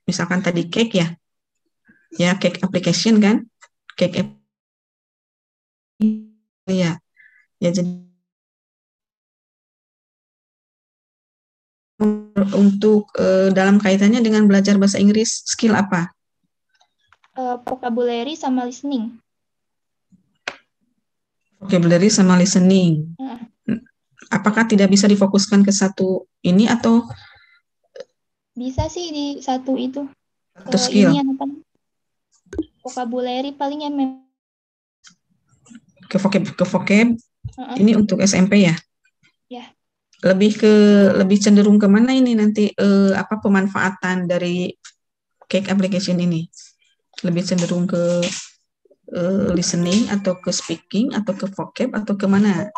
misalkan tadi cake ya cake application kan, cake ya, jadi untuk dalam kaitannya dengan belajar bahasa Inggris, skill apa? Vocabulary sama listening. Vocabulary sama listening. Apakah tidak bisa difokuskan ke satu ini atau? Bisa sih di satu itu. Satu skill. Ini apa? Vocabulary paling ya ke vocab. Ini untuk SMP ya? Ya. Lebih cenderung kemana ini nanti apa pemanfaatan dari cake application ini? Lebih cenderung ke listening atau ke speaking atau ke vocab atau kemana?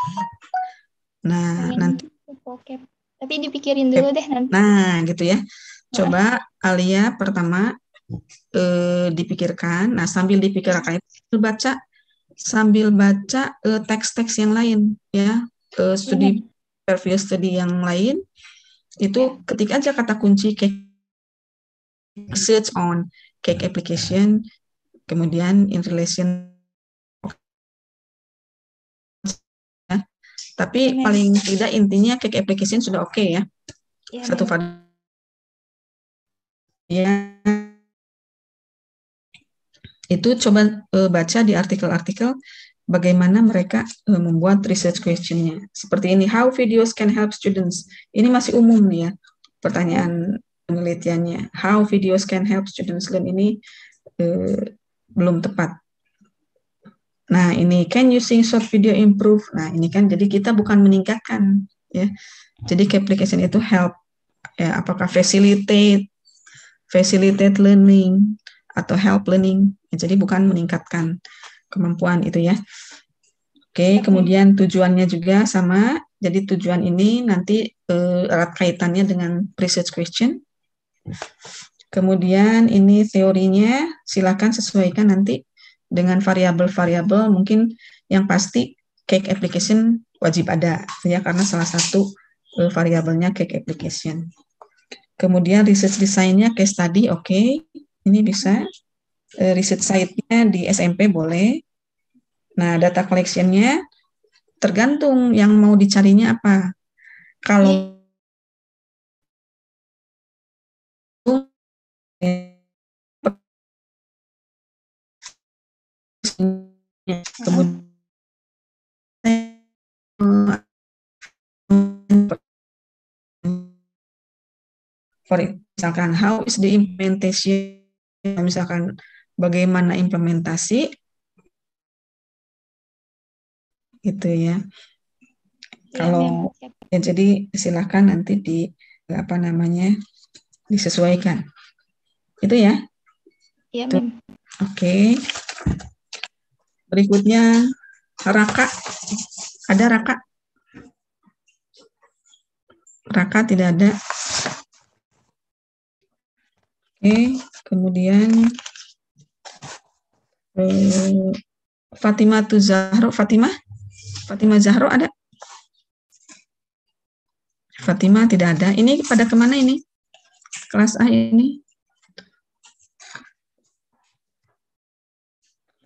Nah, nanti vocab. Tapi dipikirin dulu deh nanti. Nah, gitu ya. Coba Alia pertama dipikirkan. Nah, sambil dipikirkan sambil baca teks-teks yang lain ya. Previous study yang lain itu ketik aja kata kunci cake, search on cake application, kemudian in relation ya. Tapi paling tidak intinya cake application sudah oke ya. Satu variabel ya. Itu coba baca di artikel-artikel bagaimana mereka membuat research question-nya. Seperti ini, how videos can help students. Ini masih umum nih ya, pertanyaan penelitiannya. How videos can help students learn ini belum tepat. Nah, ini can using short video improve. Nah, ini kan jadi kita bukan meningkatkan ya. Jadi application itu help ya, apakah facilitate learning atau help learning. Ya, jadi bukan meningkatkan kemampuan itu ya. Oke, kemudian tujuannya juga sama. Jadi tujuan ini nanti erat kaitannya dengan research question. Kemudian ini teorinya silakan sesuaikan nanti dengan variabel-variabel, mungkin yang pasti cake application wajib ada ya karena salah satu variabelnya cake application. Kemudian research design-nya case study, oke. Ini bisa research site-nya di SMP boleh. Nah, data collection-nya tergantung yang mau dicarinya apa. Kalau kemudian misalkan how is the implementation, misalkan bagaimana implementasi gitu ya. Kalau ya, jadi silahkan nanti disesuaikan. Itu ya. Iya, Mem. Oke. Berikutnya Raka. Ada Raka? Raka tidak ada. Oke, kemudian Fatimah Zahro. Fatimah Zahro ada? Fatimah tidak ada. Ini pada kemana ini? Kelas A ini?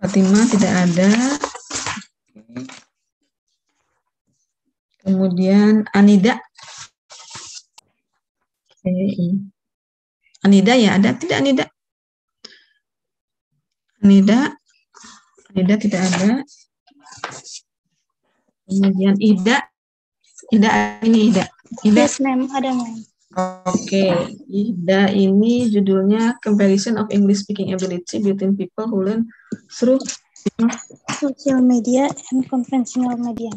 Fatimah tidak ada. Kemudian Anida. Anida ya ada? Tidak Anida? Anida tidak ada. Kemudian Ida ini Ida. Yes, ma'am, ada ma'am. Oke, Ida ini judulnya Comparison of English Speaking Ability Between People Who Learn Through Social Media and Conventional Media.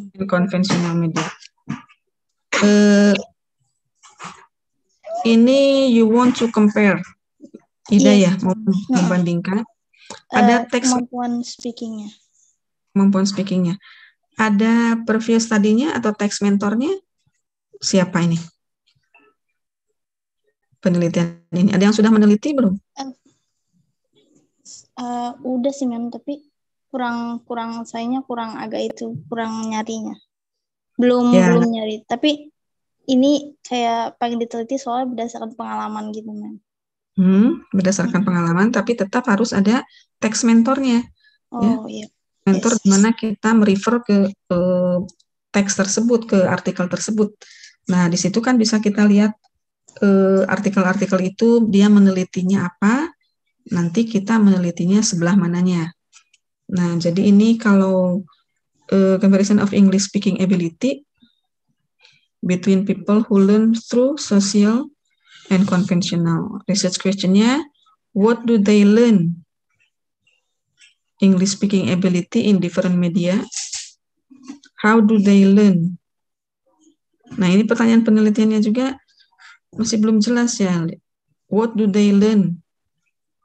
Ini you want to compare, Ida ya, mau membandingkan. Ada teks kemampuan speakingnya. Ada previous study-nya atau teks mentornya? Siapa ini? Penelitian ini. Ada yang sudah meneliti belum? Udah sih, ma'am, tapi sayanya kurang nyarinya. Belum nyari. Tapi ini kayak pengen diteliti soalnya berdasarkan pengalaman gitu, ma'am. Berdasarkan pengalaman, tapi tetap harus ada teks mentornya. Ya. Oh iya. Mentor di mana kita merefer ke teks tersebut, ke artikel tersebut. Nah, di situ kan bisa kita lihat artikel-artikel itu dia menelitinya apa, nanti kita menelitinya sebelah mananya. Nah, jadi ini kalau comparison of English speaking ability between people who learn through social and conventional. Research question-nya, what do they learn? English speaking ability in different media. How do they learn? Nah, ini pertanyaan penelitiannya juga masih belum jelas ya. What do they learn?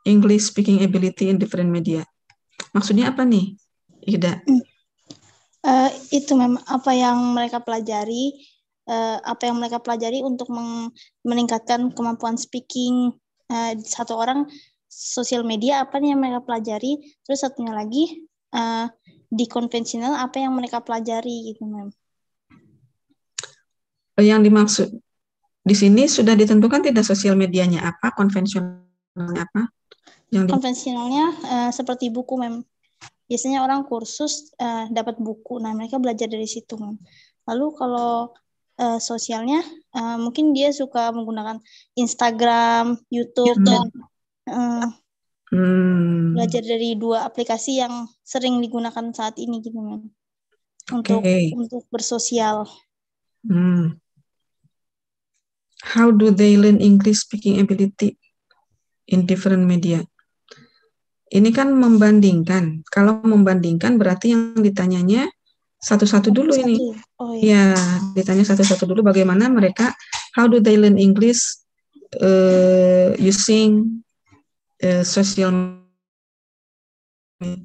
English speaking ability in different media. Maksudnya apa nih, Ida? Itu memang apa yang mereka pelajari, untuk meningkatkan kemampuan speaking satu orang. Sosial media apa nih yang mereka pelajari, terus satunya lagi di konvensional apa yang mereka pelajari gitu, Mem. Yang dimaksud di sini sudah ditentukan tidak sosial medianya apa, konvensionalnya apa? Konvensionalnya seperti buku, Mem. Biasanya orang kursus dapat buku, nah mereka belajar dari situ, Mem. Lalu kalau sosialnya mungkin dia suka menggunakan Instagram, YouTube, dan belajar dari dua aplikasi yang sering digunakan saat ini gitu, Mem. Untuk bersosial. How do they learn English speaking ability in different media? Ini kan membandingkan. Kalau membandingkan berarti yang ditanyanya satu-satu dulu ini. Oh, iya. Ya, ditanya satu-satu dulu bagaimana mereka, how do they learn English using social media.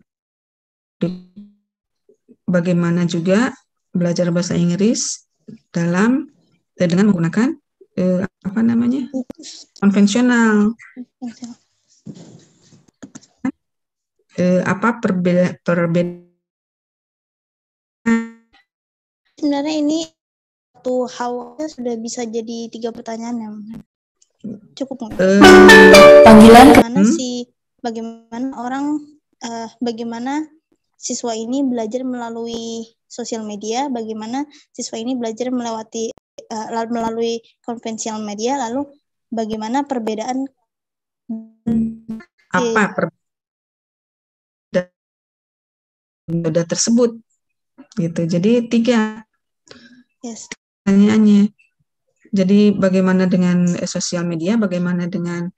Bagaimana juga belajar bahasa Inggris dengan menggunakan konvensional. Apa perbedaan? Sebenarnya ini satu how sudah bisa jadi 3 pertanyaan yang cukup nggak? Panggilan bagaimana siswa ini belajar melalui sosial media, bagaimana siswa ini belajar melalui konvensional media, lalu bagaimana perbedaan perbedaan tersebut gitu. Jadi 3 pertanyaannya. Jadi bagaimana dengan sosial media, bagaimana dengan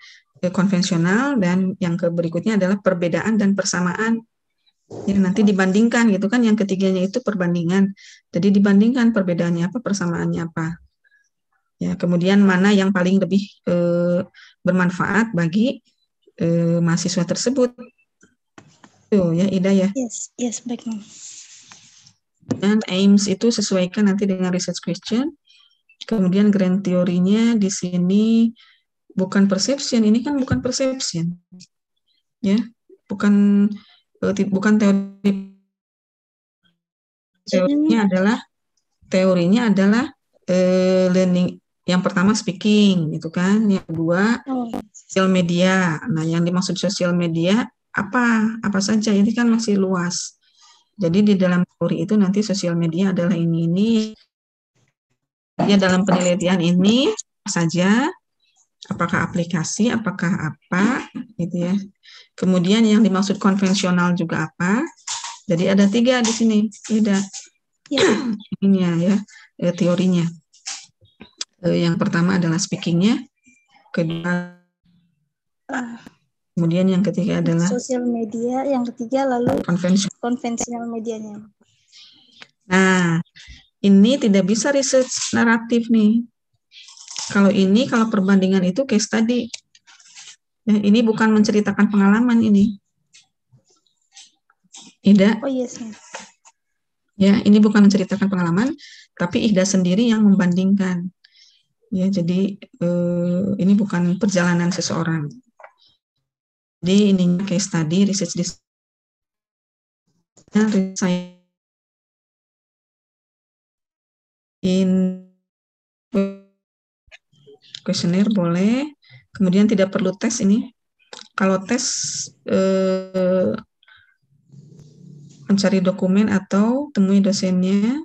konvensional, dan yang berikutnya adalah perbedaan dan persamaan. Ya, nanti dibandingkan gitu kan, yang ketiganya itu perbandingan. Jadi dibandingkan perbedaannya apa, persamaannya apa. Ya, kemudian mana yang paling lebih bermanfaat bagi mahasiswa tersebut. Tuh ya, Ida ya. Yes, baik, Ma'am. Dan aims itu sesuaikan nanti dengan research question. Kemudian grand teorinya di sini bukan perception, ini kan bukan perception. Ya, bukan teori. Teorinya adalah learning. Yang pertama speaking, gitu kan. Yang kedua sosial media. Nah, yang dimaksud sosial media apa saja? Ini kan masih luas. Jadi di dalam teori itu nanti sosial media adalah ini. Ya, dalam penelitian ini saja. Apakah aplikasi, apakah apa, gitu ya. Kemudian yang dimaksud konvensional juga apa. Jadi ada 3 di sini, tidak? Ya. Ininya ya, teorinya. Yang pertama adalah speakingnya, kedua, kemudian yang ketiga adalah sosial media, yang ketiga lalu konvensional medianya. Nah, ini tidak bisa research naratif nih. Kalau perbandingan itu case study. Ya, ini bukan menceritakan pengalaman ini. Ida? Oh yes. Ya, ini bukan menceritakan pengalaman, tapi Ida sendiri yang membandingkan. Ya, jadi ini bukan perjalanan seseorang. Jadi ini case study, research in questionnaire boleh, Kemudian tidak perlu tes ini. Kalau tes mencari dokumen atau temui dosennya,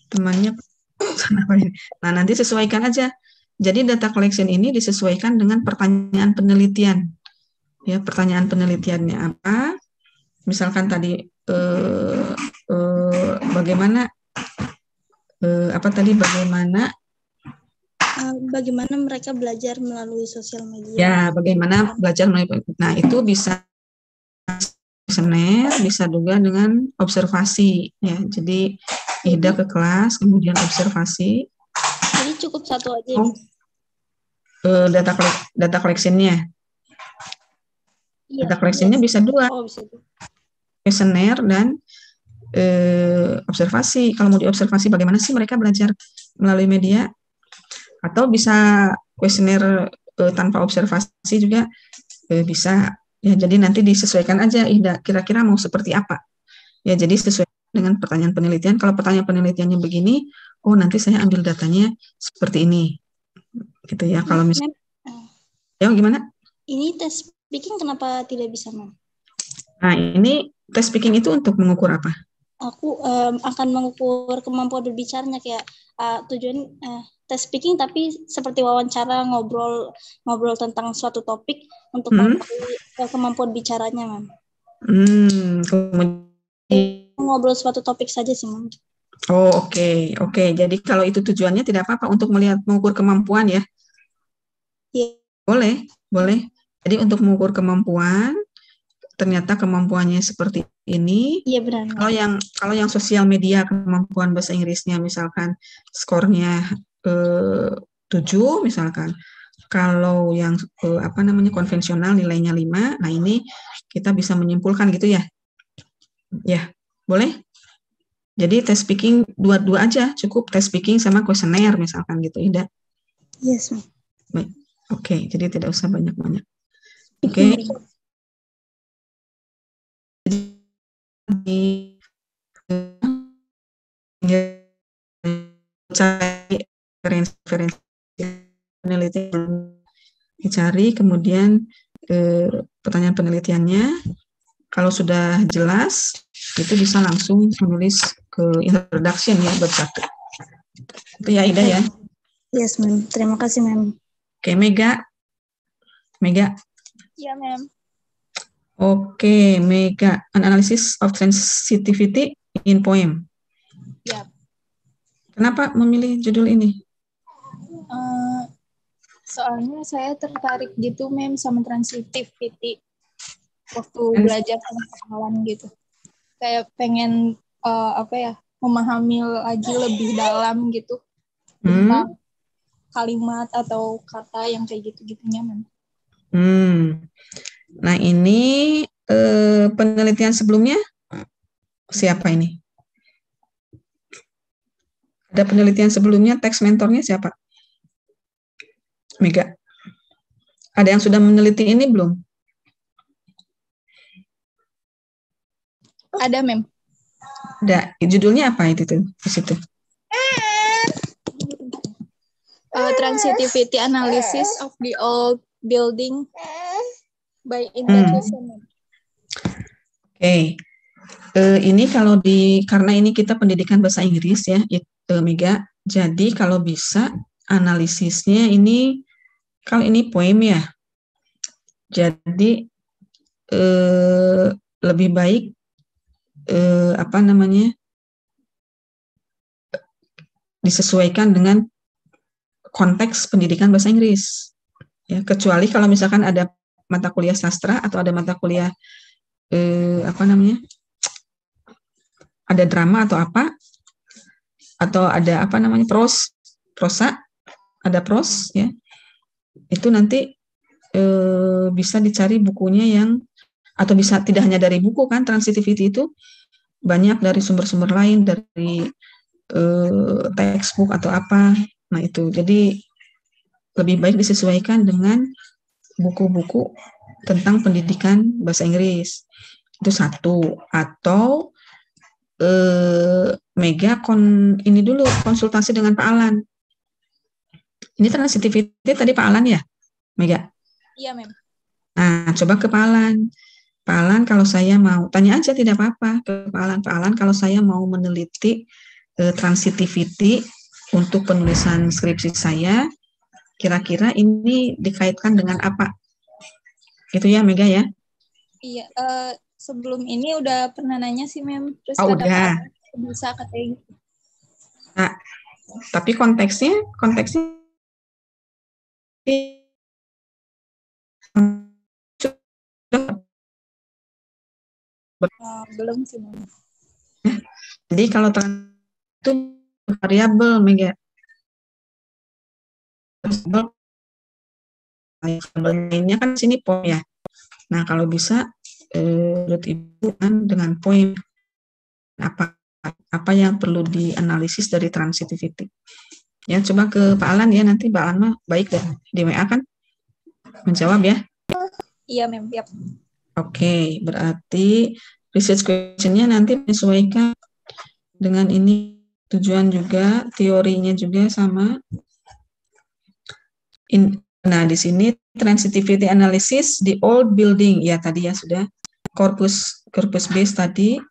temannya. Nah, nanti sesuaikan aja. Jadi data collection ini disesuaikan dengan pertanyaan penelitian. Ya, pertanyaan penelitiannya apa? Misalkan tadi bagaimana bagaimana mereka belajar melalui sosial media. Ya, bagaimana belajar melalui. Nah, itu bisa kuesioner, bisa juga dengan observasi. Ya, jadi Ida ke kelas, kemudian observasi. Jadi cukup satu aja. Data collection-nya. Iya, data collection-nya bisa dua. Bisa dua. Kuesioner dan observasi. Kalau mau diobservasi bagaimana sih mereka belajar melalui media, atau bisa kuesioner tanpa observasi juga bisa. Ya, jadi nanti disesuaikan aja, Ida kira-kira mau seperti apa. Ya, jadi sesuai dengan pertanyaan penelitian. Kalau pertanyaan penelitiannya begini, oh nanti saya ambil datanya seperti ini. Gitu ya. Kalau misalnya ya gimana? Ini tes speaking kenapa tidak bisa, Ma'am? Nah, ini tes speaking itu untuk mengukur apa? Aku akan mengukur kemampuan berbicaranya, kayak tujuan tes speaking tapi seperti wawancara, ngobrol tentang suatu topik untuk kemampuan bicaranya, Ma'am. Kemudian ngobrol suatu topik saja sih, Ma'am. Oh, oke. Jadi kalau itu tujuannya tidak apa-apa untuk mengukur kemampuan ya? Iya. Boleh. Jadi untuk mengukur kemampuan, ternyata kemampuannya seperti ini. Iya, benar. Kalau yang sosial media, kemampuan bahasa Inggrisnya misalkan skornya 7 misalkan. Kalau yang konvensional nilainya 5. Nah, ini kita bisa menyimpulkan gitu ya. Ya, boleh? Jadi tes speaking dua aja, cukup tes speaking sama kuesioner misalkan gitu, Ida. Yes, Ma'am. Baik. Oke, jadi tidak usah banyak-banyak. Oke. Cari referensi penelitian, dicari, kemudian pertanyaan penelitiannya. Kalau sudah jelas, itu bisa langsung menulis ke introduction ya, bab 1. Itu ya, Ida ya. Yes, Ma'am. Terima kasih, Ma'am. Oke, Mega. Ya, Ma'am. Oke, Mega. An analysis of sensitivity in poem. Ya. Kenapa memilih judul ini? Soalnya saya tertarik gitu, Ma'am, sama sensitivity waktu belajar pengetahuan gitu. Kayak pengen memahami lagi lebih dalam gitu tentang kalimat atau kata yang kayak gitu-gitunya, Ma'am. Nah, ini penelitian sebelumnya siapa ini? Ada penelitian sebelumnya, teks mentornya siapa? Mega. Ada yang sudah meneliti ini belum? Ada, Ma'am. Ada. Judulnya apa itu tuh di situ? Transitivity analysis of the old building by institution. Oke. Ini kalau karena ini kita pendidikan bahasa Inggris ya, Mega. Jadi kalau bisa analisisnya ini, kalau ini poem ya. Jadi lebih baik disesuaikan dengan konteks pendidikan bahasa Inggris. Ya, kecuali kalau misalkan ada mata kuliah sastra atau ada mata kuliah ada drama atau apa, atau ada prosa, ada pros ya. Itu nanti bisa dicari bukunya yang, atau bisa tidak hanya dari buku kan, transitivity itu banyak dari sumber-sumber lain, dari textbook atau apa. Nah, itu jadi lebih baik disesuaikan dengan buku-buku tentang pendidikan bahasa Inggris. Itu satu. Atau Mega ini dulu konsultasi dengan Pak Alan. Ini transitivity tadi Pak Alan ya? Mega? Iya, Mem. Nah, coba ke Pak Alan. Pak Alan, kalau saya mau, tanya aja tidak apa-apa ke Pak Alan. Pak Alan, kalau saya mau meneliti transitivity untuk penulisan skripsi saya, kira-kira ini dikaitkan dengan apa? Gitu ya, Mega ya? Iya, sebelum ini udah pernah nanya sih, Mem. Terus Oh, kata udah. Pak bisa katanya gitu. Nah, tapi konteksnya Belum sih, Mem. jadi kalau itu variabel, Mega. Variabelnya kan sini poin ya. Nah, kalau bisa menurut Ibu kan dengan poin apa yang perlu dianalisis dari transitivity. Ya, coba ke Pak Alan ya, nanti Pak Alan mah baik deh di WA kan menjawab ya. Iya, Mem. Yap. Oke, berarti research question-nya nanti menyesuaikan dengan ini, tujuan juga, teorinya juga sama. Nah, di sini transitivity analysis di old building, ya tadi ya sudah, corpus base tadi.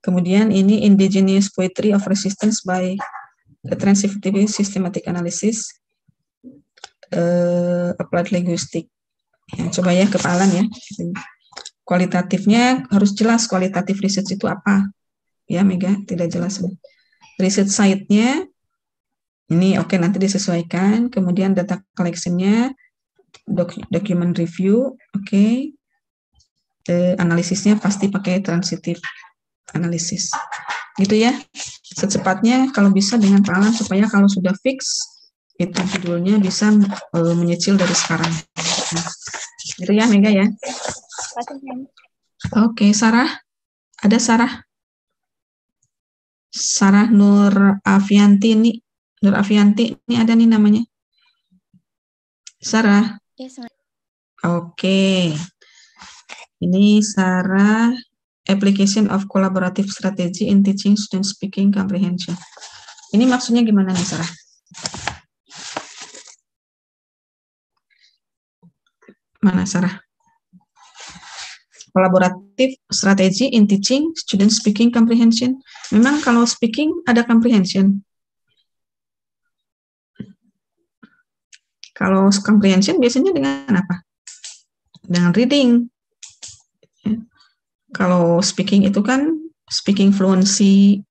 Kemudian ini indigenous poetry of resistance by transitivity systematic analysis, applied linguistic. Ya, coba ya ke Pak Alan ya. Kualitatifnya harus jelas, kualitatif research itu apa. Ya, Mega, tidak jelas. Research site-nya, ini oke, nanti disesuaikan. Kemudian data collection-nya, document review, oke. Analisisnya pasti pakai transitive analysis. Gitu ya. Secepatnya kalau bisa dengan Pak Alan, supaya kalau sudah fix, itu judulnya bisa menyicil dari sekarang. Gitu ya, Mega ya. Oke, Sarah. Ada Sarah? Sarah Nur Afianti nih. Nur Afianti, ini ada nih namanya. Sarah. Yes, Oke. Ini Sarah, application of collaborative strategy in teaching student speaking comprehension. Ini maksudnya gimana nih, Sarah? Mana, Sarah? Kolaboratif strategi in teaching student speaking comprehension. Memang kalau speaking ada comprehension. Kalau comprehension biasanya dengan apa? Dengan reading. Kalau speaking itu kan speaking fluency.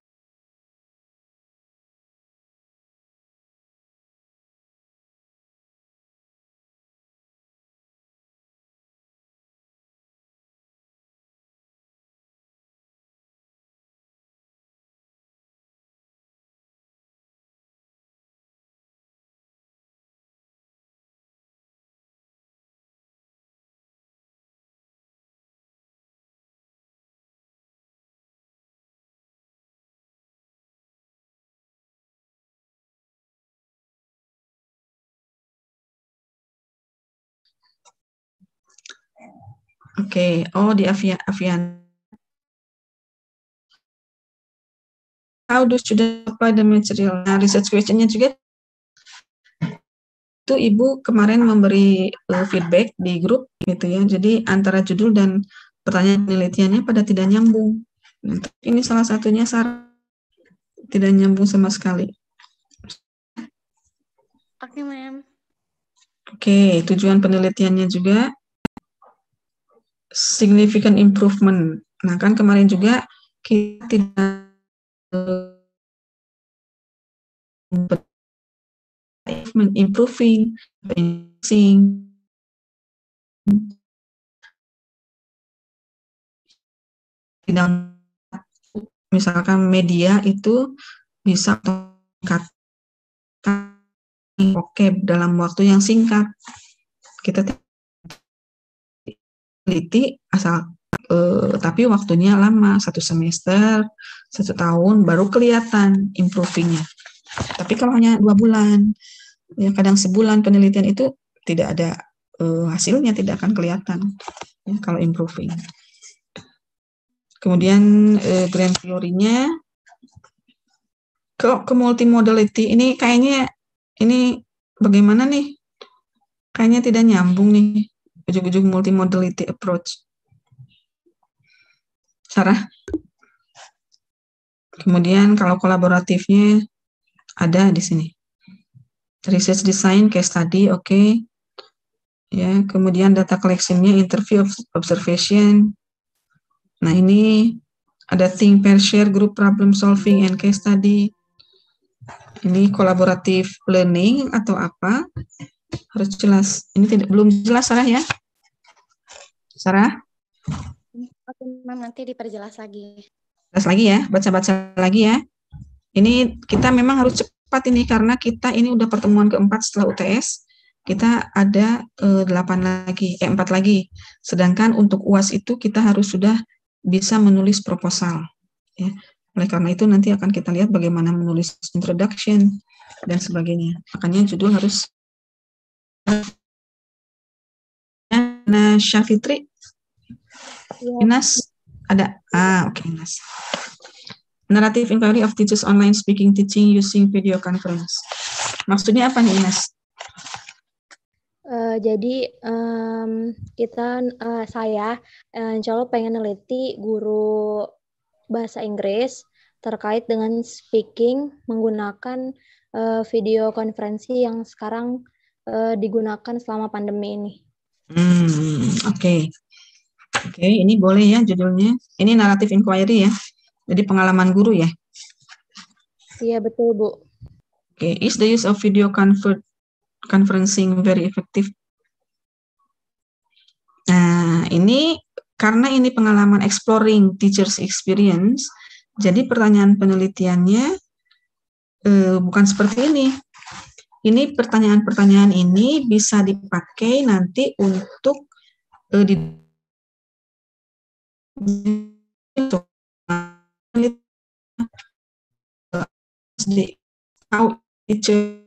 Oke, oh di Avian. How do students apply the material? Nah, research question-nya juga itu Ibu kemarin memberi feedback di grup gitu ya. Jadi antara judul dan pertanyaan penelitiannya pada tidak nyambung. Nah, ini salah satunya Sarah, tidak nyambung sama sekali. Oke, Ma'am. Oke, tujuan penelitiannya juga significant improvement. Nah, kan kemarin juga kita tidak improving, misalkan media itu bisa oke dalam waktu yang singkat. Kita teliti asal tapi waktunya lama, 1 semester, 1 tahun baru kelihatan improvingnya. Tapi kalau hanya 2 bulan, ya kadang sebulan penelitian itu tidak ada hasilnya, tidak akan kelihatan ya, kalau improving. Kemudian grand theory-nya ke multimodality ini kayaknya ini bagaimana nih? Kayaknya tidak nyambung nih, ujung-ujung multimodality approach. Sarah? Kemudian kalau kolaboratifnya ada di sini. Research design, case study, oke. Ya, kemudian data collection-nya, interview observation. Nah, ini ada think, pair, share, group problem solving, and case study. Ini kolaboratif learning atau apa? Harus jelas. Ini belum jelas, Sarah ya? Sarah? Oke, Ma'am, nanti diperjelas lagi. Jelas lagi ya, baca-baca lagi ya. Ini kita memang harus cepat ini karena kita ini udah pertemuan keempat setelah UTS. Kita ada 4 lagi. Sedangkan untuk UAS itu kita harus sudah bisa menulis proposal. Ya. Oleh karena itu nanti akan kita lihat bagaimana menulis introduction dan sebagainya. Makanya judul harus. Nah, Syafitri, Inas, ada. Oke, Inas. Narrative inquiry of teachers online speaking teaching using video conference. Maksudnya apa nih, Inas? Jadi saya insya Allah pengen neliti guru bahasa Inggris terkait dengan speaking menggunakan video konferensi yang sekarang digunakan selama pandemi ini. Oke, ini boleh ya judulnya. Ini narrative inquiry ya. Jadi pengalaman guru ya. Iya betul Bu. Oke, is the use of video conferencing very effective? Nah, ini karena ini pengalaman exploring teachers experience, jadi pertanyaan penelitiannya bukan seperti ini. Ini pertanyaan-pertanyaan ini bisa dipakai nanti untuk how teachers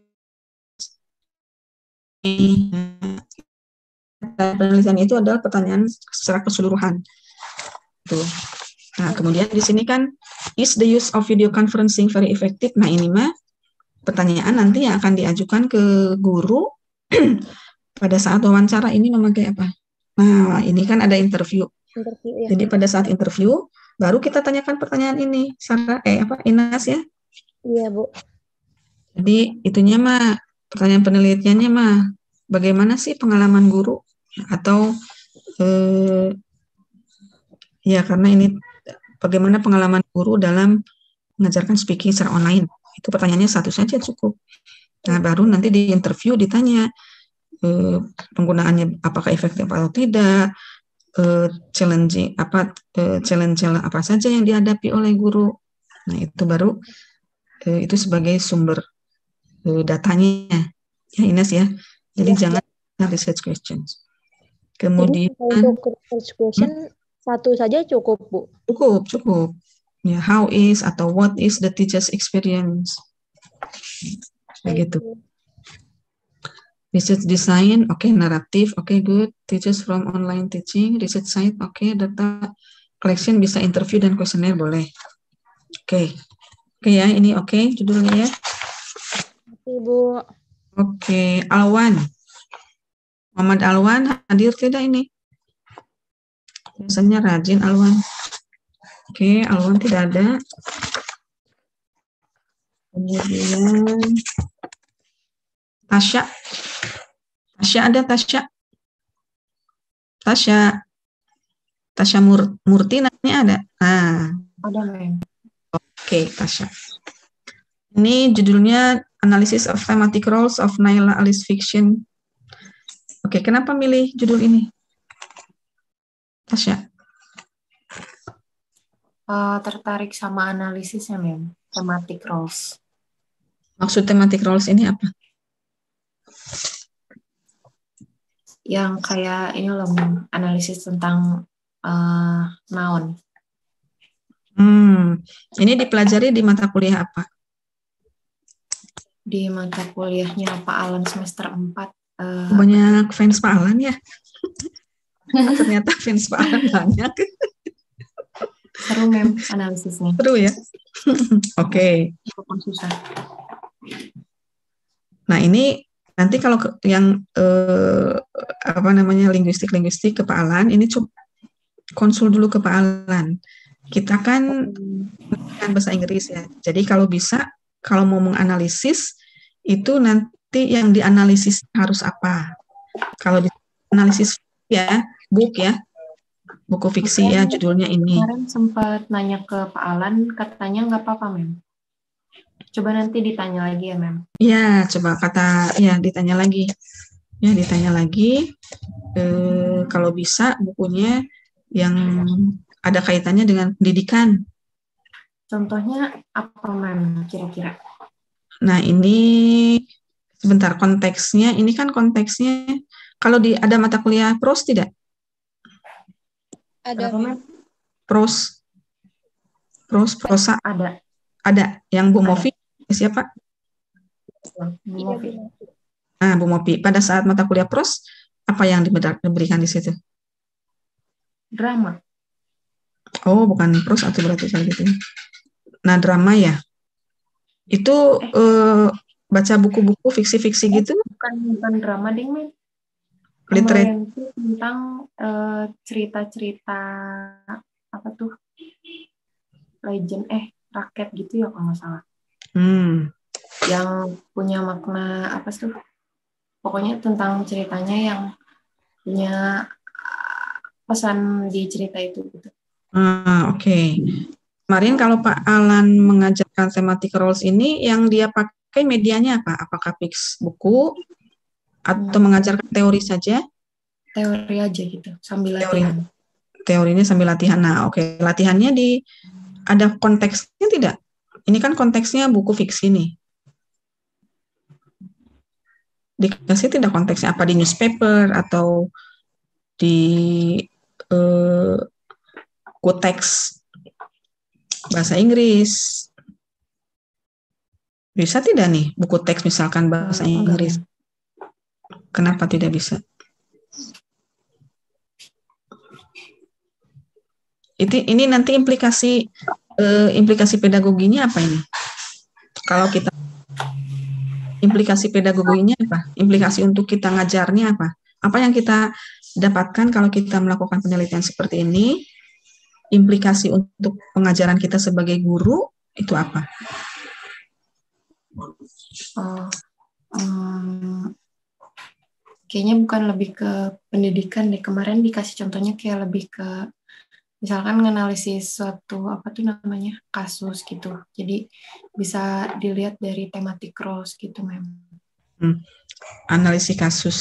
penelitian itu adalah pertanyaan secara keseluruhan. Tuh. Nah, kemudian di sini kan is the use of video conferencing very effective? Nah, ini mah pertanyaan nanti yang akan diajukan ke guru pada saat wawancara ini memakai apa? Nah, ini kan ada interview. Ya. Jadi pada saat interview baru kita tanyakan pertanyaan ini, Sarah, Inas ya? Iya Bu. Jadi itunya mah pertanyaan penelitiannya mah bagaimana sih pengalaman guru atau ya karena ini bagaimana pengalaman guru dalam mengajarkan speaking secara online. Itu pertanyaannya satu saja cukup. Nah baru nanti di interview ditanya penggunaannya apakah efektif atau tidak. Challenge apa saja yang dihadapi oleh guru. Nah itu baru itu sebagai sumber datanya ya Ines ya. Jadi jangan research questions. Kemudian untuk research question satu saja cukup Bu. Cukup. Ya how is atau what is the teacher's experience. Begitu. Research design, naratif, good. Teachers from online teaching, research site, data collection bisa interview dan kuesioner boleh. Oke ya, ini judulnya ya. Ibu. Alwan. Muhammad Alwan hadir tidak ini? Biasanya rajin Alwan. Alwan tidak ada. Kemudian Tasya ada Tasya Murti namanya ada. Ada Mem. Tasya. Ini judulnya Analysis of Thematic Roles of Naila Alice Fiction. Kenapa milih judul ini? Tasya. Tertarik sama analisisnya Mem. Thematic roles. Maksud thematic roles ini apa? Yang kayak ini loh, analisis tentang noun. Ini dipelajari di mata kuliah apa? Di mata kuliahnya Pak Alan semester 4. Banyak fans Pak Alan ya? Ternyata fans Pak Alan banyak. Seru Mem analisisnya. Seru ya? Susah. Nah ini Nanti kalau yang apa namanya linguistik ke Pak Alan, ini coba konsul dulu ke Pak Alan. Kita kan bahasa Inggris ya. Jadi kalau bisa, kalau mau menganalisis itu nanti yang dianalisis harus apa? Kalau analisis ya, buku fiksi ya, judulnya ini. Kemarin sempat nanya ke Pak Alan, katanya nggak apa-apa, Mem. Coba nanti ditanya lagi ya, Mem. Ya, coba ditanya lagi. Ya, ditanya lagi. Kalau bisa bukunya yang ada kaitannya dengan pendidikan. Contohnya apa, Mem, kira-kira? Nah, ini sebentar konteksnya. Ini kan konteksnya, kalau ada mata kuliah pros tidak? Ada, Apa, Mem? Prosa. Ada. Yang Bu Mofi siapa? Bu Iya, Mofi. Nah, Bu Mofi, pada saat mata kuliah pros, apa yang diberikan di situ? Drama. Oh, bukan pros atau berarti kalau gitu. Nah, drama ya. Itu baca buku-buku fiksi-fiksi gitu? Bukan drama, ding, Mem. Literatur. Kemarin itu tentang cerita-cerita apa tuh? Legend, rakyat gitu ya kalau nggak salah. Yang punya makna apa tuh? Pokoknya tentang ceritanya yang punya pesan di cerita itu gitu. Oke. Kemarin kalau Pak Alan mengajarkan thematic roles ini, yang dia pakai medianya apa? Apakah fix buku atau mengajarkan teori saja? Teori aja gitu, sambil latihan. Teorinya sambil latihan. Nah, oke. Latihannya ada konteksnya tidak? Ini kan konteksnya buku fiksi nih. Dikasih tidak konteksnya apa di newspaper atau di teks bahasa Inggris? Bisa tidak nih buku teks misalkan bahasa Inggris? Kenapa tidak bisa? Ini nanti implikasi pedagoginya apa ini? Kalau kita implikasi pedagoginya apa? Implikasi untuk kita ngajarnya apa? Apa yang kita dapatkan kalau kita melakukan penelitian seperti ini? Implikasi untuk pengajaran kita sebagai guru itu apa? Kayaknya bukan lebih ke pendidikan deh. Kemarin dikasih contohnya kayak lebih ke misalkan menganalisis suatu apa tuh namanya kasus gitu. Jadi bisa dilihat dari thematic roles gitu, Mem. Analisis kasus.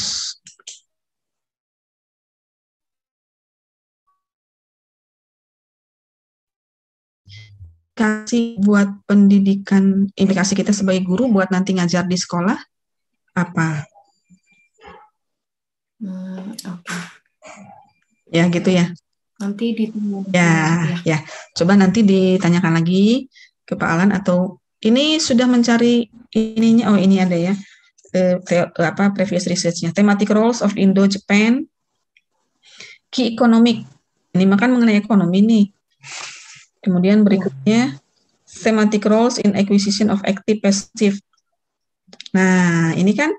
Kasih buat pendidikan, implikasi kita sebagai guru buat nanti ngajar di sekolah apa? Oke. Ya gitu ya. Nanti ditanya. Ya. Coba nanti ditanyakan lagi ke Pak Alan atau ini sudah mencari ininya. Oh, ini ada ya. Previous research-nya. Thematic roles of Indo-Japan. Key economic. Ini makan mengenai ekonomi nih. Kemudian berikutnya thematic roles in acquisition of active passive. Nah, ini kan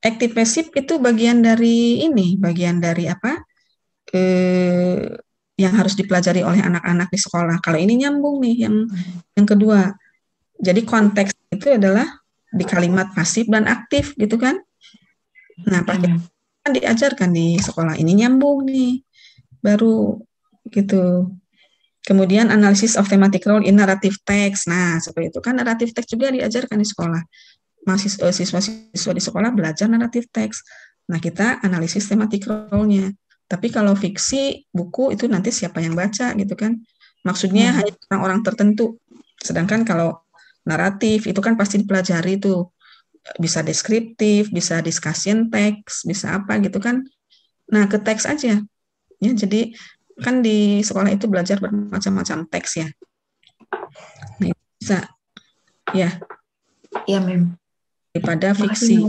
active passive itu bagian dari apa? Yang harus dipelajari oleh anak-anak di sekolah. Kalau ini nyambung nih yang kedua. Jadi konteks itu adalah di kalimat pasif dan aktif gitu kan. Nah, pakai kan diajarkan di sekolah. Ini nyambung nih. Baru gitu. Kemudian analisis of thematic role in narrative text. Nah, seperti itu kan narrative text juga diajarkan di sekolah. Siswa-siswa di sekolah belajar narrative text. Nah, kita analisis thematic role-nya. Tapi kalau fiksi, buku itu nanti siapa yang baca gitu kan. Maksudnya hanya orang-orang tertentu. Sedangkan kalau naratif itu kan pasti dipelajari tuh. Bisa deskriptif, bisa discussion text, bisa apa gitu kan. Nah, ke teks aja. Ya, jadi kan di sekolah itu belajar bermacam-macam teks ya. Nah, bisa ya. Iya, Mem. Daripada fiksi.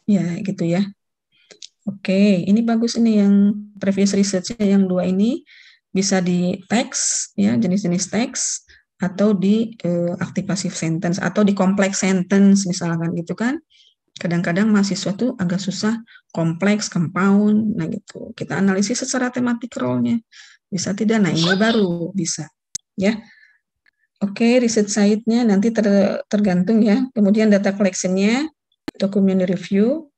Ya, gitu ya. Oke, ini bagus ini yang previous research-nya yang dua ini bisa di teks ya, jenis-jenis teks atau di active passive sentence atau di complex sentence misalkan gitu kan. Kadang-kadang mahasiswa tuh agak susah, kompleks, compound, nah gitu. Kita analisis secara tematik role-nya. Bisa tidak? Nah ini baru bisa. Ya. Oke, riset site-nya nanti tergantung ya. Kemudian data collection-nya, document review,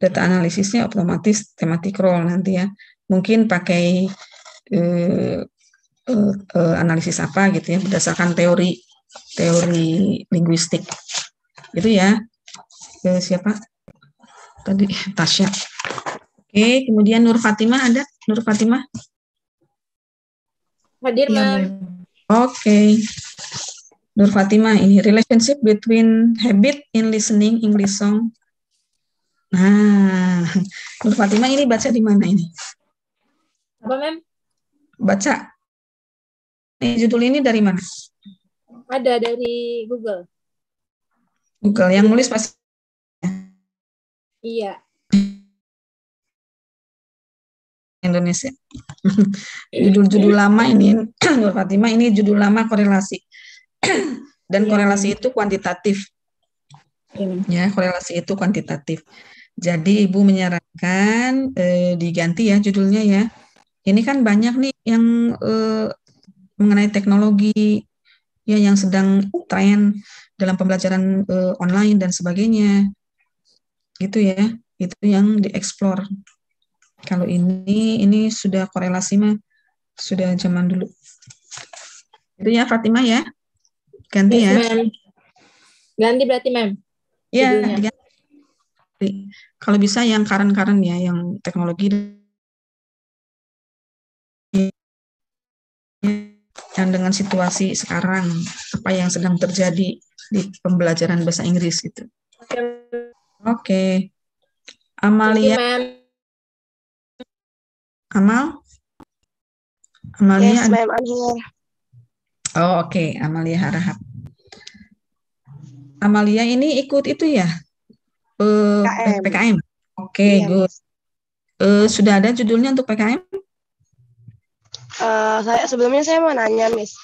data analisisnya otomatis thematic role nanti ya. Mungkin pakai analisis apa gitu ya, berdasarkan teori linguistik. Itu ya. Siapa? Tadi Tasya. Oke, kemudian Nur Fatimah ada? Nur Fatimah? Hadir, Ma'am. Oke. Nur Fatimah, ini relationship between habit in listening English song. Nah, Nur Fatimah ini baca di mana ini? Apa, Ma'am? Baca. Judul ini dari mana? Ada dari Google. Google, yang nulis pasti. Iya. Indonesia. Judul-judul lama ini, Nur Fatimah, ini judul lama korelasi. Dan korelasi itu kuantitatif. Ya, korelasi itu kuantitatif. Jadi Ibu menyarankan diganti ya judulnya ya. Ini kan banyak nih yang mengenai teknologi ya yang sedang tren dalam pembelajaran online dan sebagainya. Gitu ya. Itu yang dieksplor. Kalau ini sudah korelasi mah sudah zaman dulu. Itu ya Fatimah ya. Ganti yes, ya. Ma'am. Ganti berarti, Ma'am. Ya, diganti. Kalau bisa yang karen-karen ya, yang teknologi yang dengan situasi sekarang, apa yang sedang terjadi di pembelajaran bahasa Inggris gitu. Oke. Amalia. Amalia. Yes, ma'am, I'm here. Oh, oke. Amalia Harahap. Amalia ini ikut itu ya? PKM. Oke, iya, good. Sudah ada judulnya untuk PKM? Sebelumnya saya mau nanya, Miss.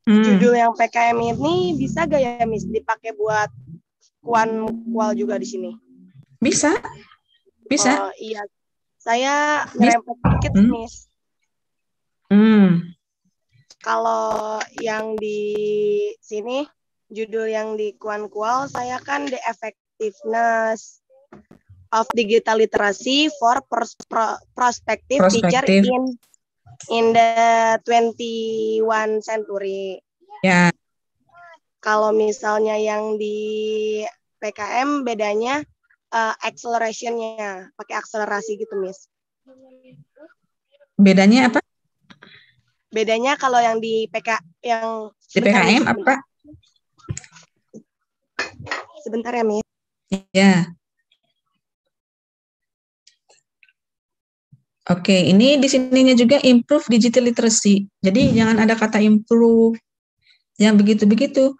Judul yang PKM ini bisa gak ya, Miss, dipakai buat kual juga di sini? Bisa. Bisa. Oh, iya. Saya ngerempet dikit, Miss. Kalau yang di sini, judul yang di kual saya kan The Effectiveness of Digital Literacy for Prospective Teacher in the 21 century. Ya. Kalau misalnya yang di PKM bedanya acceleration-nya, pakai akselerasi gitu, Miss. Bedanya apa? Bedanya kalau yang di PKM apa? Sebentar ya, Miss. Ya. Oke, ini di sininya juga improve digital literacy. Jadi jangan ada kata improve yang begitu-begitu.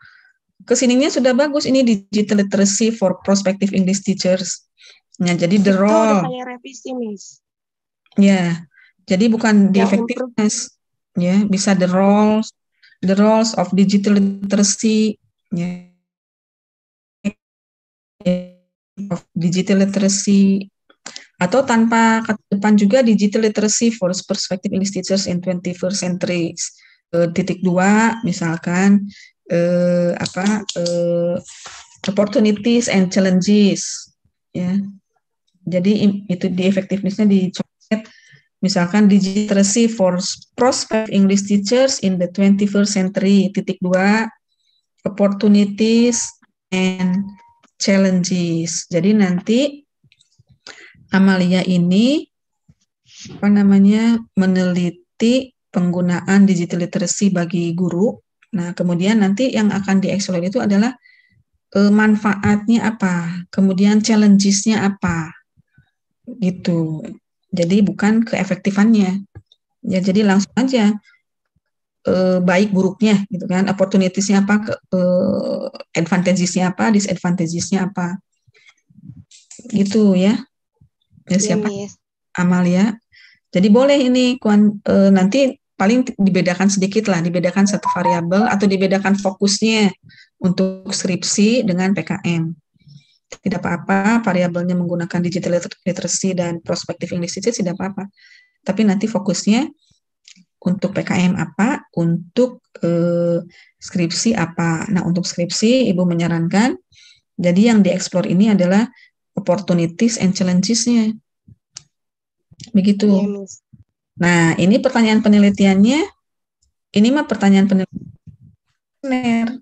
Kesininya sudah bagus, ini digital literacy for prospective English teachers. Nah, jadi the role. Itu udah kayak revisi, Miss. Ya, jadi bukan the effectiveness. Ya, bisa the roles of digital literacy. Ya. Of digital literacy. Atau tanpa kata depan juga digital literacy for prospective English teachers in 21st century. Titik 2 misalkan opportunities and challenges ya. Jadi itu di effectiveness-nya dicoret misalkan digital literacy for prospective English teachers in the 21st century titik 2 opportunities and challenges. Jadi nanti Amalia ini meneliti penggunaan digital literacy bagi guru. Nah, kemudian nanti yang akan dieksplor itu adalah manfaatnya apa, kemudian challenges-nya apa, gitu. Jadi bukan keefektifannya. Ya, jadi langsung aja baik buruknya, gitu kan? Opportunities-nya apa, advantages-nya apa, disadvantages-nya apa, gitu ya. Ya, siapa? Yes. Amalia. Jadi boleh ini nanti paling dibedakan sedikit lah, dibedakan satu variabel atau dibedakan fokusnya untuk skripsi dengan PKM. tidak apa-apa, variabelnya menggunakan digital literacy dan prospective English teachers tidak apa-apa. Tapi nanti fokusnya untuk PKM apa, untuk skripsi apa. Nah, untuk skripsi Ibu menyarankan, jadi yang dieksplor ini adalah opportunities and challenges-nya. Begitu. Iya, Miss. Nah, ini pertanyaan penelitiannya, ini mah pertanyaan penelitian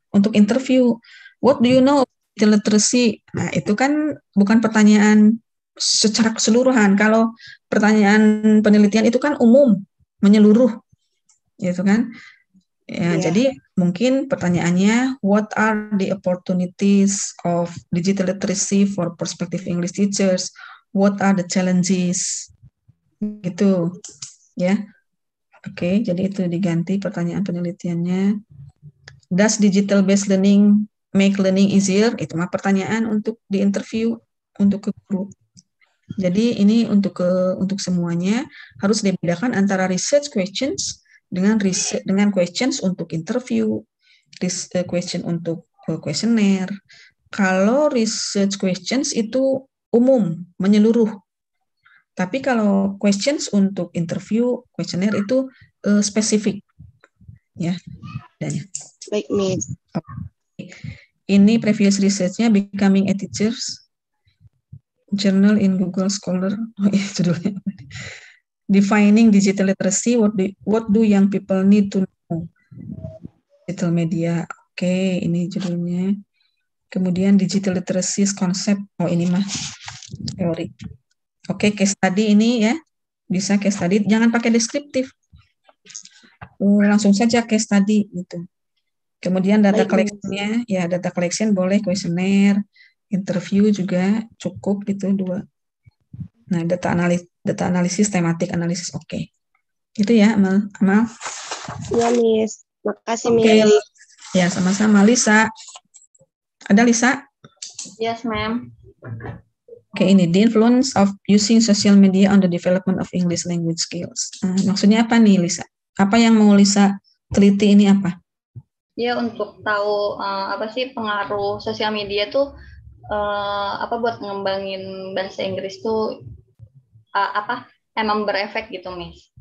untuk interview. What do you know about digital literacy? Nah, itu kan bukan pertanyaan secara keseluruhan. Kalau pertanyaan penelitian itu kan umum, menyeluruh, gitu kan? Ya, jadi mungkin pertanyaannya, what are the opportunities of digital literacy for prospective English teachers? What are the challenges? Gitu, ya. Oke, jadi itu diganti pertanyaan penelitiannya. Does digital-based learning make learning easier? Itu mah pertanyaan untuk di interview untuk ke guru. Jadi ini untuk semuanya harus dibedakan antara research questions dengan questions untuk interview, question untuk questionnaire. Kalau research questions itu umum, menyeluruh. Tapi kalau questions untuk interview, questionnaire itu spesifik. Ya. Dan Baik, Miss. Ini previous research-nya Becoming a Teacher's Journal in Google Scholar. Oh, iya, judulnya. Defining digital literacy, what do young people need to know? Digital media. Oke, ini judulnya. Kemudian digital literacy concept. Oh, ini mah teori. Oke, case study ini ya. Bisa case study, jangan pakai deskriptif. Langsung saja case study gitu. Kemudian data collection-nya, ya data collection boleh questionnaire, interview juga cukup itu 2. Nah, data analisis, tematik analisis, oke. Itu ya, Amal. Iya, Miss. Makasih, Oke. Miss. Ya, sama-sama. Lisa. Ada Lisa? Yes, ma'am. Oke, ini the influence of using social media on the development of English language skills. Maksudnya apa nih, Lisa? Apa yang mau Lisa teliti ini apa? Ya, untuk tahu apa sih pengaruh sosial media tuh buat ngembangin bahasa Inggris tuh emang berefek gitu, Miss.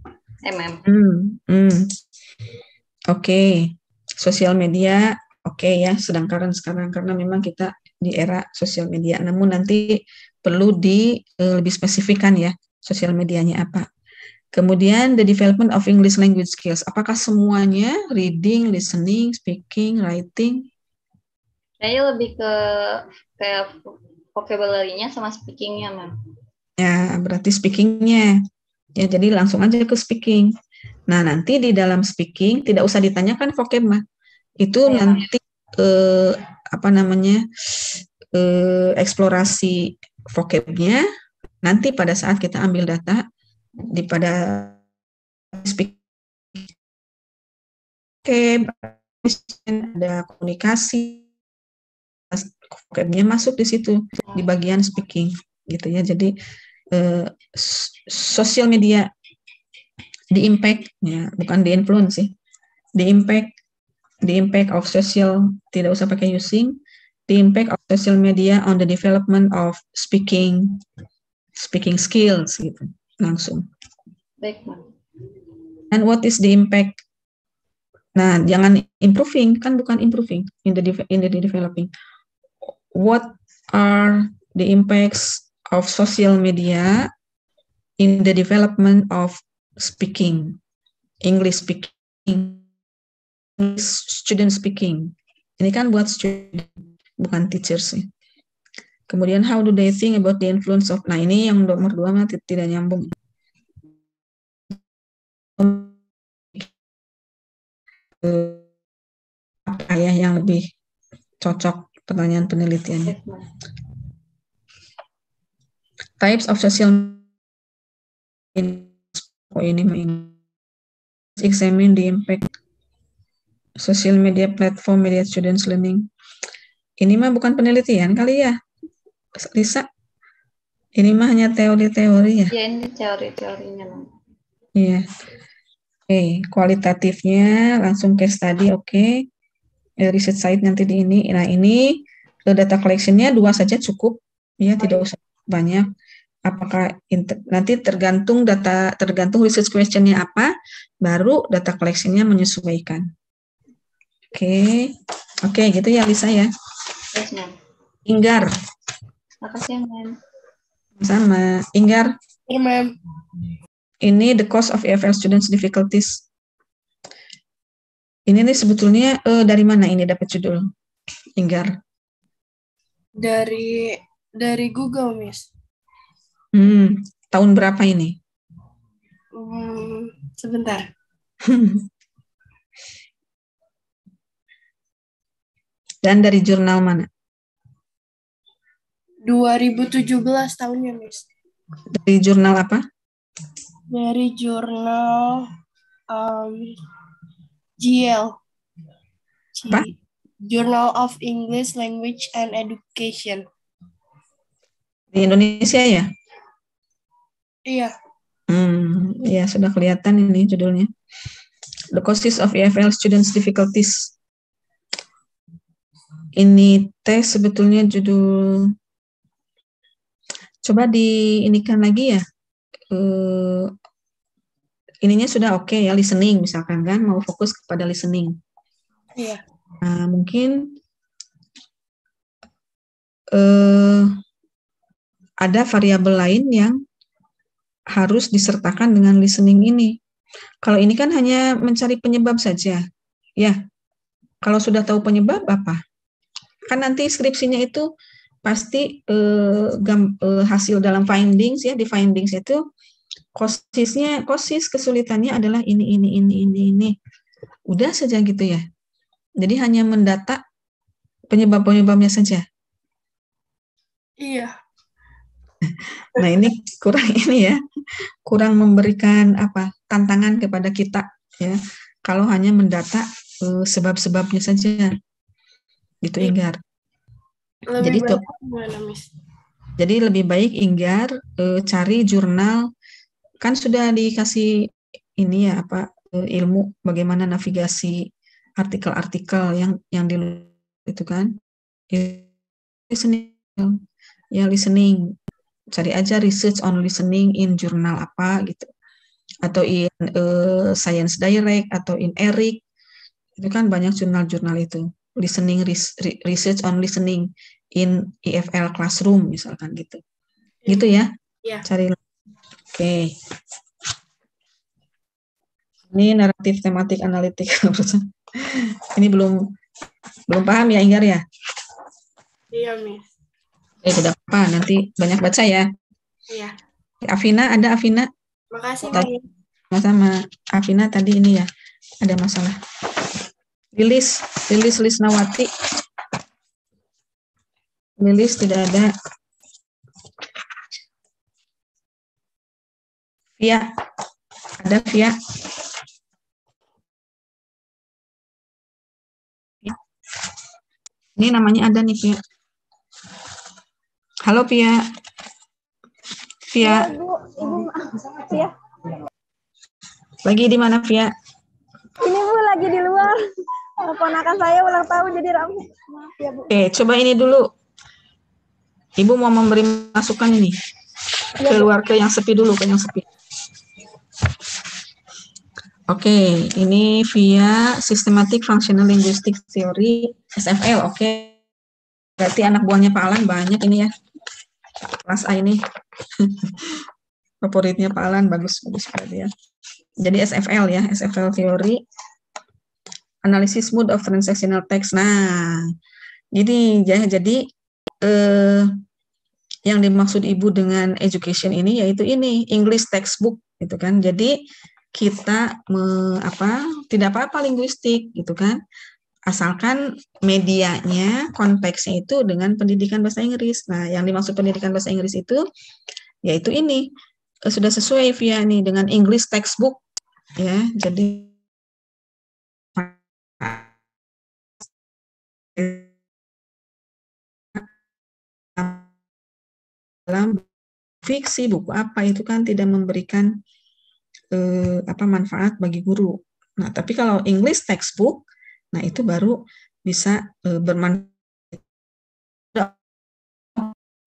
Oke. Sosial media ya, sedangkan sekarang karena memang kita di era sosial media. Namun nanti perlu lebih spesifikkan ya sosial medianya apa. Kemudian the development of English language skills. Apakah semuanya reading, listening, speaking, writing? Kayaknya lebih ke vocabulary-nya sama speaking-nya, Ma'am. Ya, berarti speaking-nya. Ya, jadi langsung aja ke speaking. Nah, nanti di dalam speaking tidak usah ditanyakan vocab, mah. Itu nanti eksplorasi vocab-nya nanti pada saat kita ambil data pada speaking ada komunikasi, vocab-nya masuk di situ di bagian speaking gitu ya. Jadi sosial media the impact ya, bukan the influence sih. The impact of social, tidak usah pakai using. The impact of social media on the development of speaking skills gitu langsung. Baik, Ma'am. And what is the impact? Nah, jangan improving, kan bukan improving in the developing. What are the impacts of social media in the development of speaking, English speaking, student speaking? Ini kan buat student, bukan teachers sih. Kemudian how do they think about the influence of, nah ini yang nomor 2 mah tidak nyambung. Apa ya yang lebih cocok pertanyaan penelitiannya? Types of social examine the impact social media platform media students learning. Ini mah bukan penelitian kali ya, Lisa? Ini mah hanya teori-teori ya? Iya, ini teori-teorinya. Iya. Oke, kualitatifnya langsung case study, oke. Research site nanti di ini. Nah, ini data collection-nya 2 saja cukup, ya, tidak usah banyak. Apakah nanti tergantung research question-nya apa, baru data collection-nya menyesuaikan. Oke, gitu ya Lisa ya. Yes, ma'am. Inggar. Makasih, ma'am. Sama. Inggar. Iya, ma'am. Ini the cause of EFL students difficulties. Ini nih sebetulnya dari mana ini dapat judul? Inggar. Dari Google, Miss. Tahun berapa ini? Sebentar. Dan dari jurnal mana? 2017 tahunnya, Miss. Dari jurnal apa? Dari jurnal GL. Apa? Journal of English Language and Education. Di Indonesia ya? Iya. Ya sudah kelihatan ini judulnya. The causes of EFL students difficulties. Ini tes sebetulnya judul. Coba diinikan lagi ya. Ininya sudah oke ya, listening misalkan kan, mau fokus kepada listening. Iya. Nah, mungkin ada variabel lain yang harus disertakan dengan listening ini. Kalau ini kan hanya mencari penyebab saja. Ya, kalau sudah tahu penyebab apa? Kan nanti skripsinya itu pasti hasil dalam findings ya, di findings itu kosis kesulitannya adalah ini. Udah saja gitu ya. Jadi hanya mendata penyebab-penyebabnya saja. Iya. Nah, ini kurang memberikan tantangan kepada kita ya. Kalau hanya mendata sebab-sebabnya saja. Gitu, Inggar. Jadi lebih baik Inggar cari jurnal, kan sudah dikasih ini ya ilmu bagaimana navigasi artikel-artikel yang di itu kan. Listening. Cari aja research on listening in jurnal apa gitu. Atau in Science Direct atau in ERIC. Itu kan banyak jurnal-jurnal itu. Listening research on listening in EFL classroom misalkan gitu. Gitu ya. Iya. Cari. Oke. Ini naratif tematik analitik. Ini belum paham ya Inggar ya? Iya, Miss. Tidak apa, nanti banyak baca ya. Iya. Afina, ada Afina? Makasih, Miss. Sama Afina tadi ini ya, ada masalah. Lilis Lisnawati. Lilis tidak ada. Via, ada Via. Ini namanya ada nih Via. Halo Via. Via. Ibu, Via. Lagi di mana Via? Ini Bu lagi di luar. Ponakan saya ulang tahun jadi ramai. Maaf ya Bu. Oke, coba ini dulu. Ibu mau memberi masukan ini. Keluar ke yang sepi dulu, ke yang sepi. Oke, ini via Systematic Functional Linguistic Theory, SFL, oke. Berarti anak buahnya Pak Alan banyak ini ya. Kelas A ini. Favoritnya Pak Alan, bagus berarti ya. Jadi SFL ya, SFL Theory, Analysis Mood of Transactional Text. Nah, jadi yang dimaksud Ibu dengan education ini yaitu ini, English textbook gitu kan. Jadi kita tidak apa-apa linguistik gitu kan, asalkan medianya, konteksnya itu dengan pendidikan bahasa Inggris. Nah, yang dimaksud pendidikan bahasa Inggris itu yaitu ini sudah sesuai via nih dengan English textbook ya. Jadi dalam fiksi buku apa itu kan tidak memberikan manfaat bagi guru. Nah, tapi kalau English textbook, nah itu baru bisa bermanfaat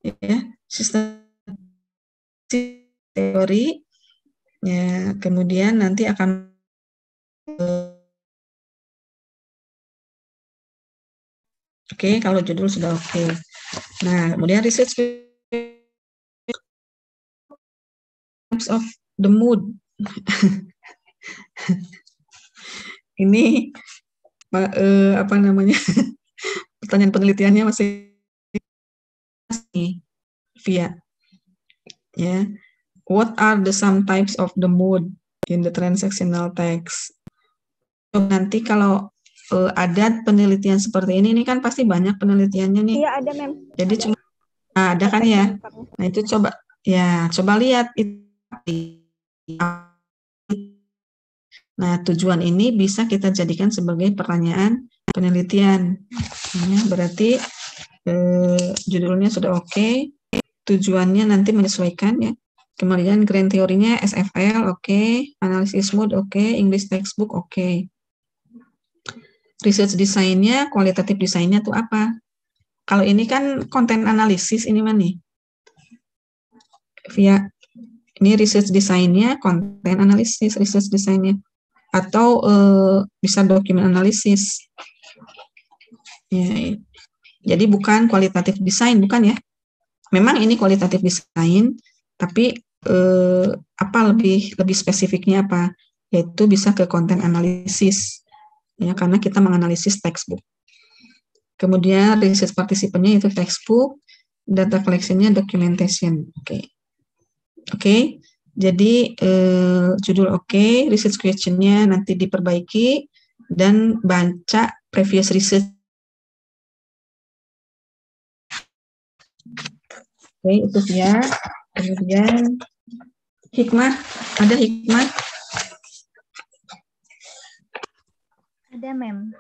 ya, sistem teori, ya, kemudian nanti akan oke, kalau judul sudah oke. Nah, kemudian research of the mood. Ini apa namanya? Pertanyaan penelitiannya masih via ya. What are the some types of the mood in the transactional text? Nanti kalau ada penelitian seperti ini kan pasti banyak penelitiannya nih. Iya, ada, Mem. Jadi cuma ada kan ya. Nah, itu coba lihat itu. Nah, tujuan ini bisa kita jadikan sebagai pertanyaan penelitian. Nah, berarti judulnya sudah oke, tujuannya nanti menyesuaikan ya. Kemudian grand teorinya SFL oke, analisis mood oke, English textbook oke. Research desainnya, kualitatif desainnya tuh apa? Kalau ini kan konten analisis ini mana nih? Via ini research desainnya, konten analisis, research desainnya, atau bisa dokumen analisis. Ya, jadi bukan kualitatif desain, bukan ya? Memang ini kualitatif desain, tapi apa lebih spesifiknya apa? Yaitu bisa ke konten analisis, ya karena kita menganalisis textbook. Kemudian research partisipannya itu textbook, data collection-nya documentation. Oke. Jadi judul oke, research question-nya nanti diperbaiki dan baca previous research. Oke, itu ya. Kemudian hikmah, ada hikmah? Ada, Mem.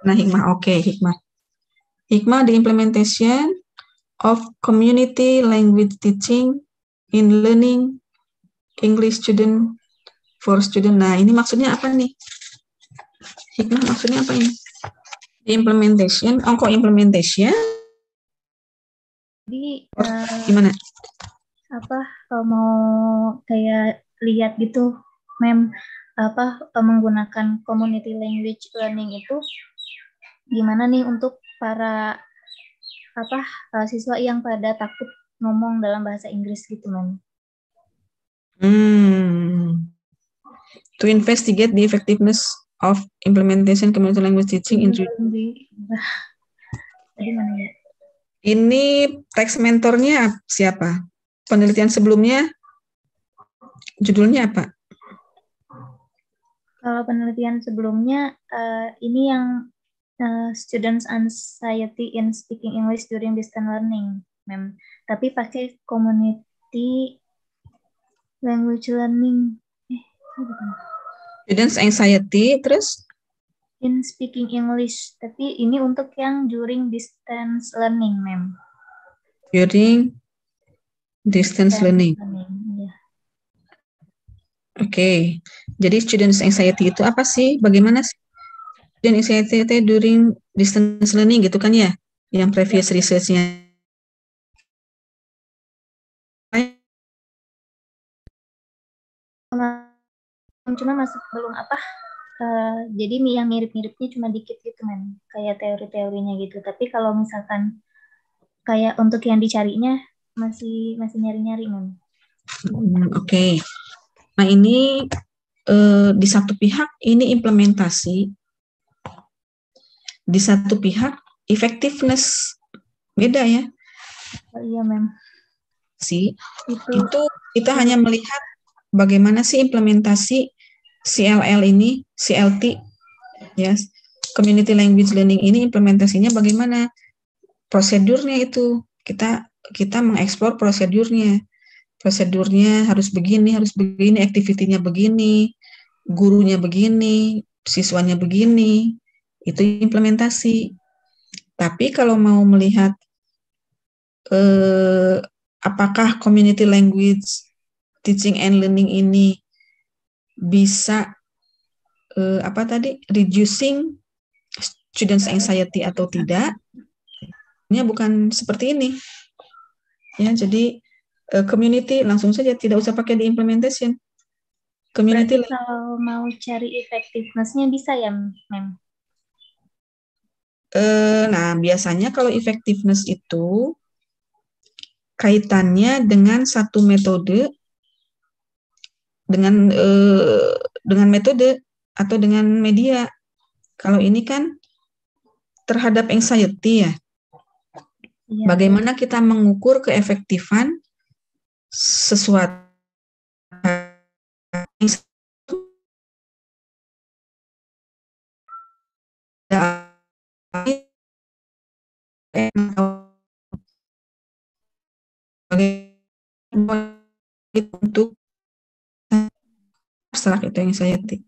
Nah, hikmah, oke, hikmah. Hikmah, the implementation of community language teaching in learning English student for student. Nah, ini maksudnya apa nih? Hikmah maksudnya apa ini? The implementation, kok implementation? Jadi gimana? Apa kalau mau kayak lihat gitu, Mem, menggunakan community language learning itu gimana nih untuk para siswa yang pada takut ngomong dalam bahasa Inggris gitu, Mem? To investigate the effectiveness of implementation community language teaching in Ini teks mentornya siapa? Penelitian sebelumnya judulnya apa? Kalau penelitian sebelumnya ini yang students anxiety in speaking English during distance learning, Mem. Tapi pakai community language learning. Students anxiety terus in speaking English, tapi ini untuk yang during distance learning, Mem. During distance learning. Ya. Oke. Jadi students anxiety itu apa sih? Bagaimana sih? Student anxiety during distance learning gitu kan ya? Yang previous research-nya. Cuma masih belum jadi yang mirip-miripnya cuma dikit gitu, Mem, kayak teori-teorinya gitu. Tapi kalau misalkan kayak untuk yang dicarinya masih nyari-nyari, Mem. Oke. Nah ini di satu pihak ini implementasi, di satu pihak effectiveness, beda ya? Oh, iya, Mem. Itu kita hanya melihat bagaimana sih implementasi CLL ini, CLT, ya, Community Language Learning ini implementasinya bagaimana, prosedurnya itu kita mengeksplor prosedurnya harus begini, activity-nya begini, gurunya begini, siswanya begini, itu implementasi. Tapi kalau mau melihat apakah community language teaching and learning ini bisa reducing students anxiety atau tidak, ini bukan seperti ini. Ya, jadi community langsung saja, tidak usah pakai di implementation. Community. Berarti kalau mau cari effectiveness-nya bisa ya, Mem? Nah, biasanya kalau effectiveness itu kaitannya dengan satu metode, dengan metode atau dengan media. Kalau ini kan terhadap anxiety ya. Iya. Bagaimana kita mengukur keefektifan sesuatu untuk abstrak itu yang saya tik.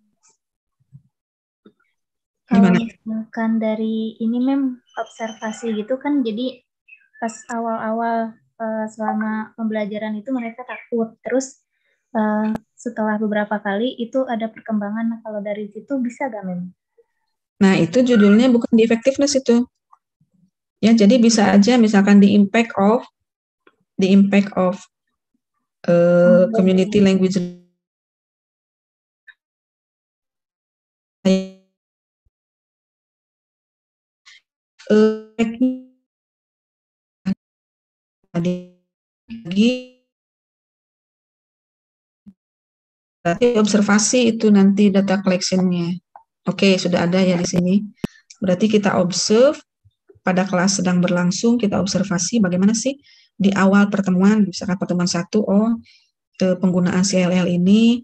Kalau misalkan dari ini observasi gitu kan, jadi pas awal-awal selama pembelajaran itu mereka takut, terus setelah beberapa kali itu ada perkembangan. Nah, kalau dari situ bisa gak, Mem? Nah, itu judulnya bukan di effectiveness itu. Ya, jadi bisa aja misalkan the impact of community language lagi berarti observasi itu nanti data collection-nya. Oke, sudah ada ya di sini. Berarti kita observe pada kelas sedang berlangsung, kita observasi bagaimana sih di awal pertemuan, misalkan pertemuan 1, penggunaan CLL ini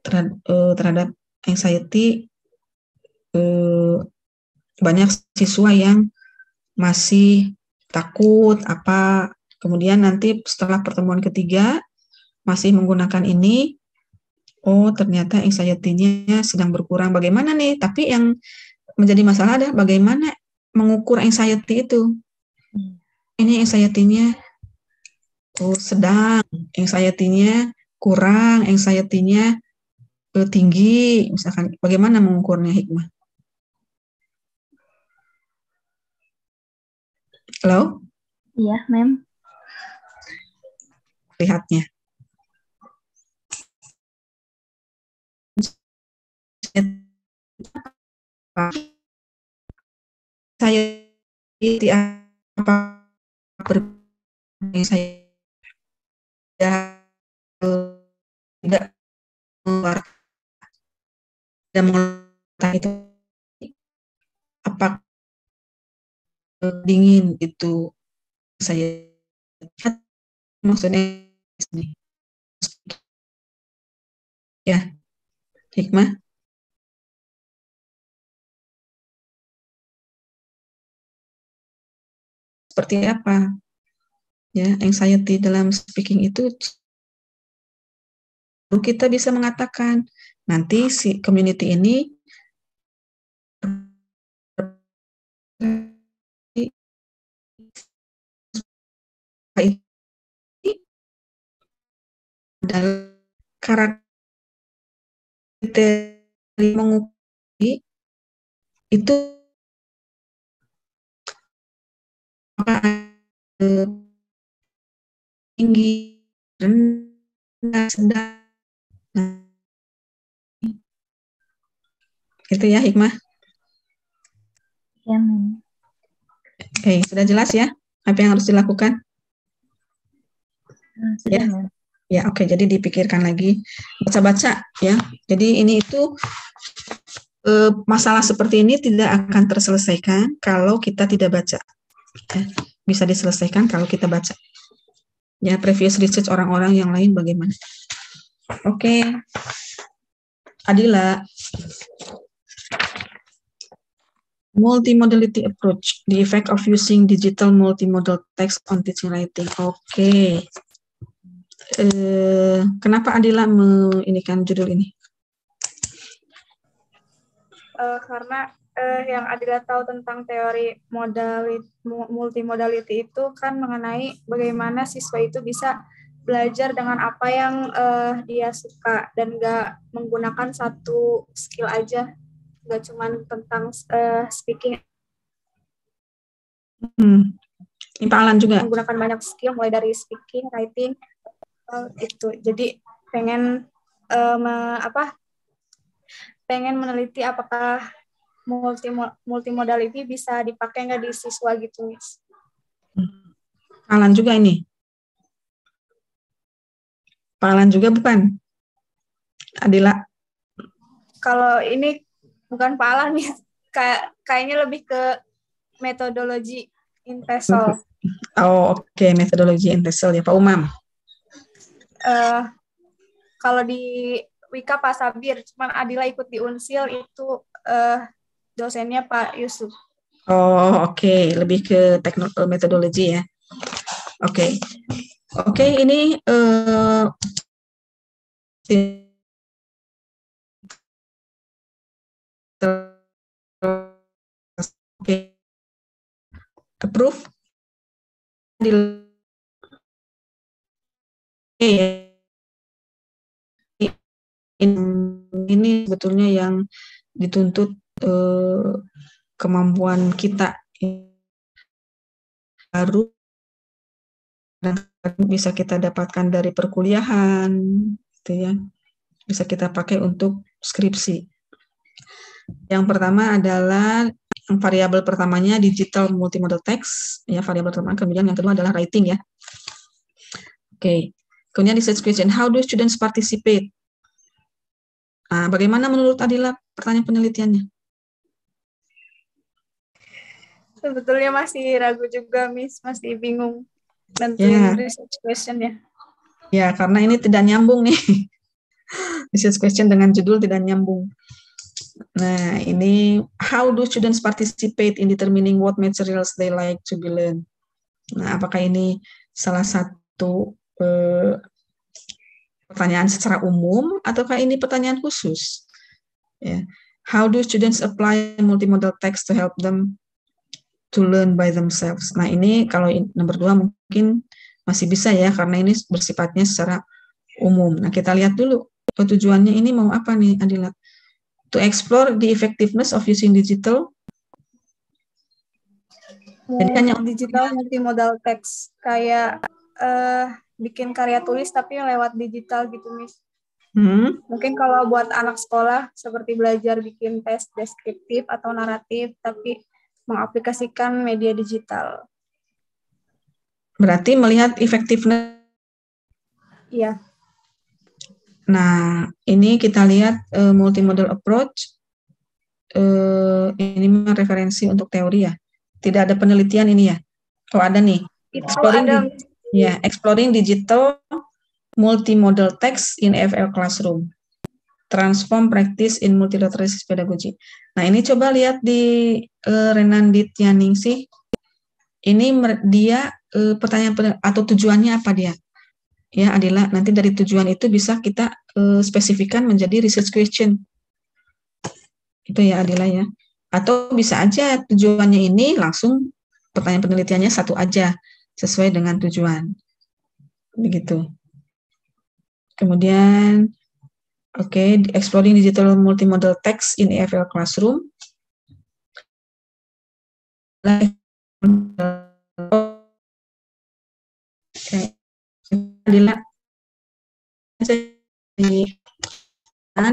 terhadap anxiety, banyak siswa yang masih takut apa, kemudian nanti setelah pertemuan ketiga masih menggunakan ini, oh ternyata anxiety-nya sedang berkurang. Bagaimana nih? Tapi yang menjadi masalah adalah bagaimana mengukur anxiety itu. Ini anxiety-nya sedang, anxiety-nya kurang, anxiety-nya tinggi, misalkan. Bagaimana mengukurnya, Hikmah? Halo? Iya, Mem. Lihatnya. Saya apa saya tidak keluar dan mengeluarkan itu apa dingin itu saya maksudnya ya, Hikmah. Seperti apa? Ya, anxiety dalam speaking itu kita bisa mengatakan nanti si community ini dalam karakter mengukur itu tinggi, rendah, sedang. Itu ya, Hikmah. Ya, Mem. Oke, sudah jelas ya apa yang harus dilakukan? Sudah, ya. Mem. Ya, oke. Jadi dipikirkan lagi, baca-baca ya. Jadi ini itu masalah seperti ini tidak akan terselesaikan kalau kita tidak baca. Ya, bisa diselesaikan kalau kita baca. Ya, previous research orang-orang yang lain bagaimana? Oke. Adila. Multimodality approach, the effect of using digital multimodal text on teaching writing. Oke. Kenapa Adila menginikan judul ini? Karena yang Adila tahu tentang teori multimodality itu kan mengenai bagaimana siswa itu bisa belajar dengan apa yang dia suka dan nggak menggunakan satu skill aja, nggak cuma tentang speaking. Ini Pak Alan juga. Menggunakan banyak skill mulai dari speaking, writing, itu. Jadi pengen pengen meneliti apakah multimodality bisa dipakai nggak di siswa gitu, Miss. Pak Alan juga ini. Pak Alan juga bukan? Adila? Kalau ini bukan Pak Alan, Miss. Kayaknya lebih ke metodologi in TESOL. Oh, oke. Metodologi in TESOL ya, Pak Umam. Kalau di Wika Pak Sabir, cuman Adila ikut di Unsil itu dosennya Pak Yusuf. Oh, oke. Lebih ke metodologi ya. Oke. Oke, ini oke. Approve. Ini sebetulnya yang dituntut kemampuan kita baru dan bisa kita dapatkan dari perkuliahan, gitu ya. Bisa kita pakai untuk skripsi. Yang pertama adalah variabel pertamanya digital multimodal text, ya variabel pertama. Kemudian yang kedua adalah writing ya. Oke. Kemudian research question, how do students participate? Nah, bagaimana menurut Adila pertanyaan penelitiannya? Sebetulnya masih ragu juga, Miss, masih bingung nentuin research question ya. Ya, karena ini tidak nyambung nih. Research question dengan judul tidak nyambung. Nah, ini how do students participate in determining what materials they like to be learned? Nah, apakah ini salah satu pertanyaan secara umum ataukah ini pertanyaan khusus? Ya. How do students apply multimodal text to help them to learn by themselves? Nah, ini kalau nomor 2 mungkin masih bisa ya, karena ini bersifatnya secara umum. Nah, kita lihat dulu tujuannya ini mau apa nih, Adila? To explore the effectiveness of using digital. Jadi hanya digital multimodal text, kayak bikin karya tulis tapi lewat digital gitu, Miss. Mungkin kalau buat anak sekolah seperti belajar bikin tes deskriptif atau naratif, tapi mengaplikasikan media digital. Berarti melihat efektifnya. Iya. Nah, ini kita lihat multimodal approach. Ini referensi untuk teori ya. Tidak ada penelitian ini ya. Oh, ada nih. Exploring digital multimodal text in EFL classroom. Transform practice in multilateralism pedagogy. Nah, ini coba lihat di Renandit Yaningsih. Ini dia pertanyaan atau tujuannya apa dia? Ya, Adila, nanti dari tujuan itu bisa kita spesifikkan menjadi research question. Itu ya, Adila ya. Atau bisa aja tujuannya ini langsung pertanyaan penelitiannya satu aja, sesuai dengan tujuan. Begitu. Kemudian, exploring digital multimodal text in EFL classroom.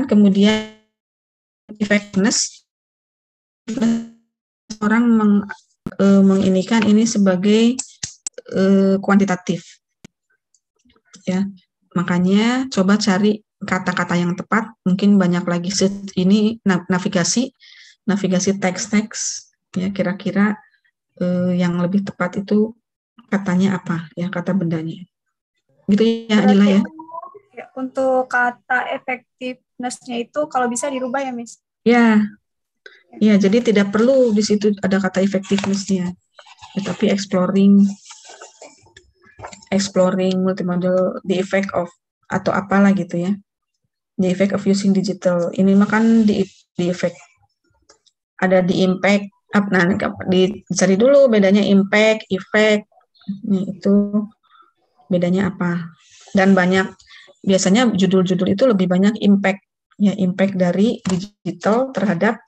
Kemudian effectiveness, orang menginikan ini sebagai kuantitatif ya, makanya coba cari kata-kata yang tepat. Mungkin banyak lagi ini navigasi teks ya, kira-kira yang lebih tepat itu katanya apa ya, kata bendanya gitu ya, Adila ya. Untuk kata effectiveness-nya itu kalau bisa dirubah ya, Miss? Ya, jadi tidak perlu di situ ada kata effectiveness-nya, tetapi exploring multimodal, the effect of atau apalah gitu ya, the effect of using digital. Ini makan di effect, ada di impact. Nah, dicari dulu bedanya impact, effect, itu bedanya apa. Dan biasanya judul-judul itu lebih banyak impact ya, impact dari digital terhadap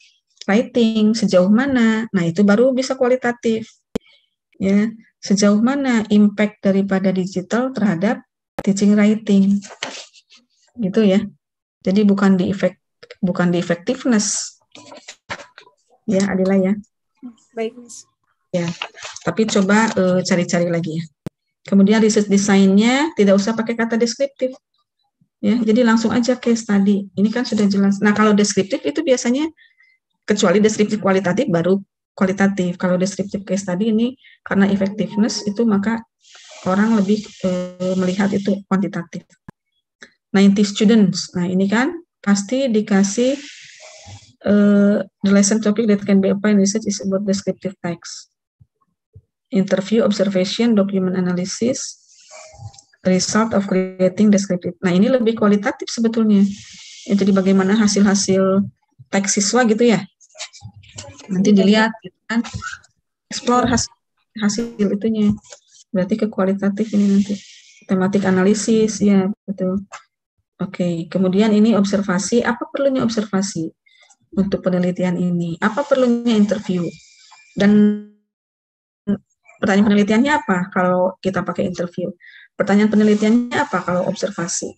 writing sejauh mana. Nah, itu baru bisa kualitatif ya. sejauh mana impact daripada digital terhadap teaching writing, gitu ya. Jadi bukan di effectiveness, ya Adila ya. Baik, Miss. Ya, tapi coba cari-cari lagi ya. Kemudian research design-nya tidak usah pakai kata deskriptif, ya. Jadi langsung aja case study. Ini kan sudah jelas. Nah kalau deskriptif itu biasanya kecuali deskriptif kualitatif baru kualitatif. Kalau deskriptif case study ini karena effectiveness itu maka orang lebih melihat itu kuantitatif. 90 students. Nah ini kan pasti dikasih the lesson topic that can be applied in research is about descriptive text. Interview, observation, document analysis, result of creating descriptive. Nah ini lebih kualitatif sebetulnya. Ya, jadi bagaimana hasil-hasil teks siswa gitu ya. Nanti dilihat gitu kan, explore hasil itunya, berarti ke kualitatif ini nanti, tematik analisis ya betul. Oke, kemudian ini observasi, apa perlunya observasi untuk penelitian ini, apa perlunya interview, dan pertanyaan penelitiannya apa kalau kita pakai interview, pertanyaan penelitiannya apa kalau observasi,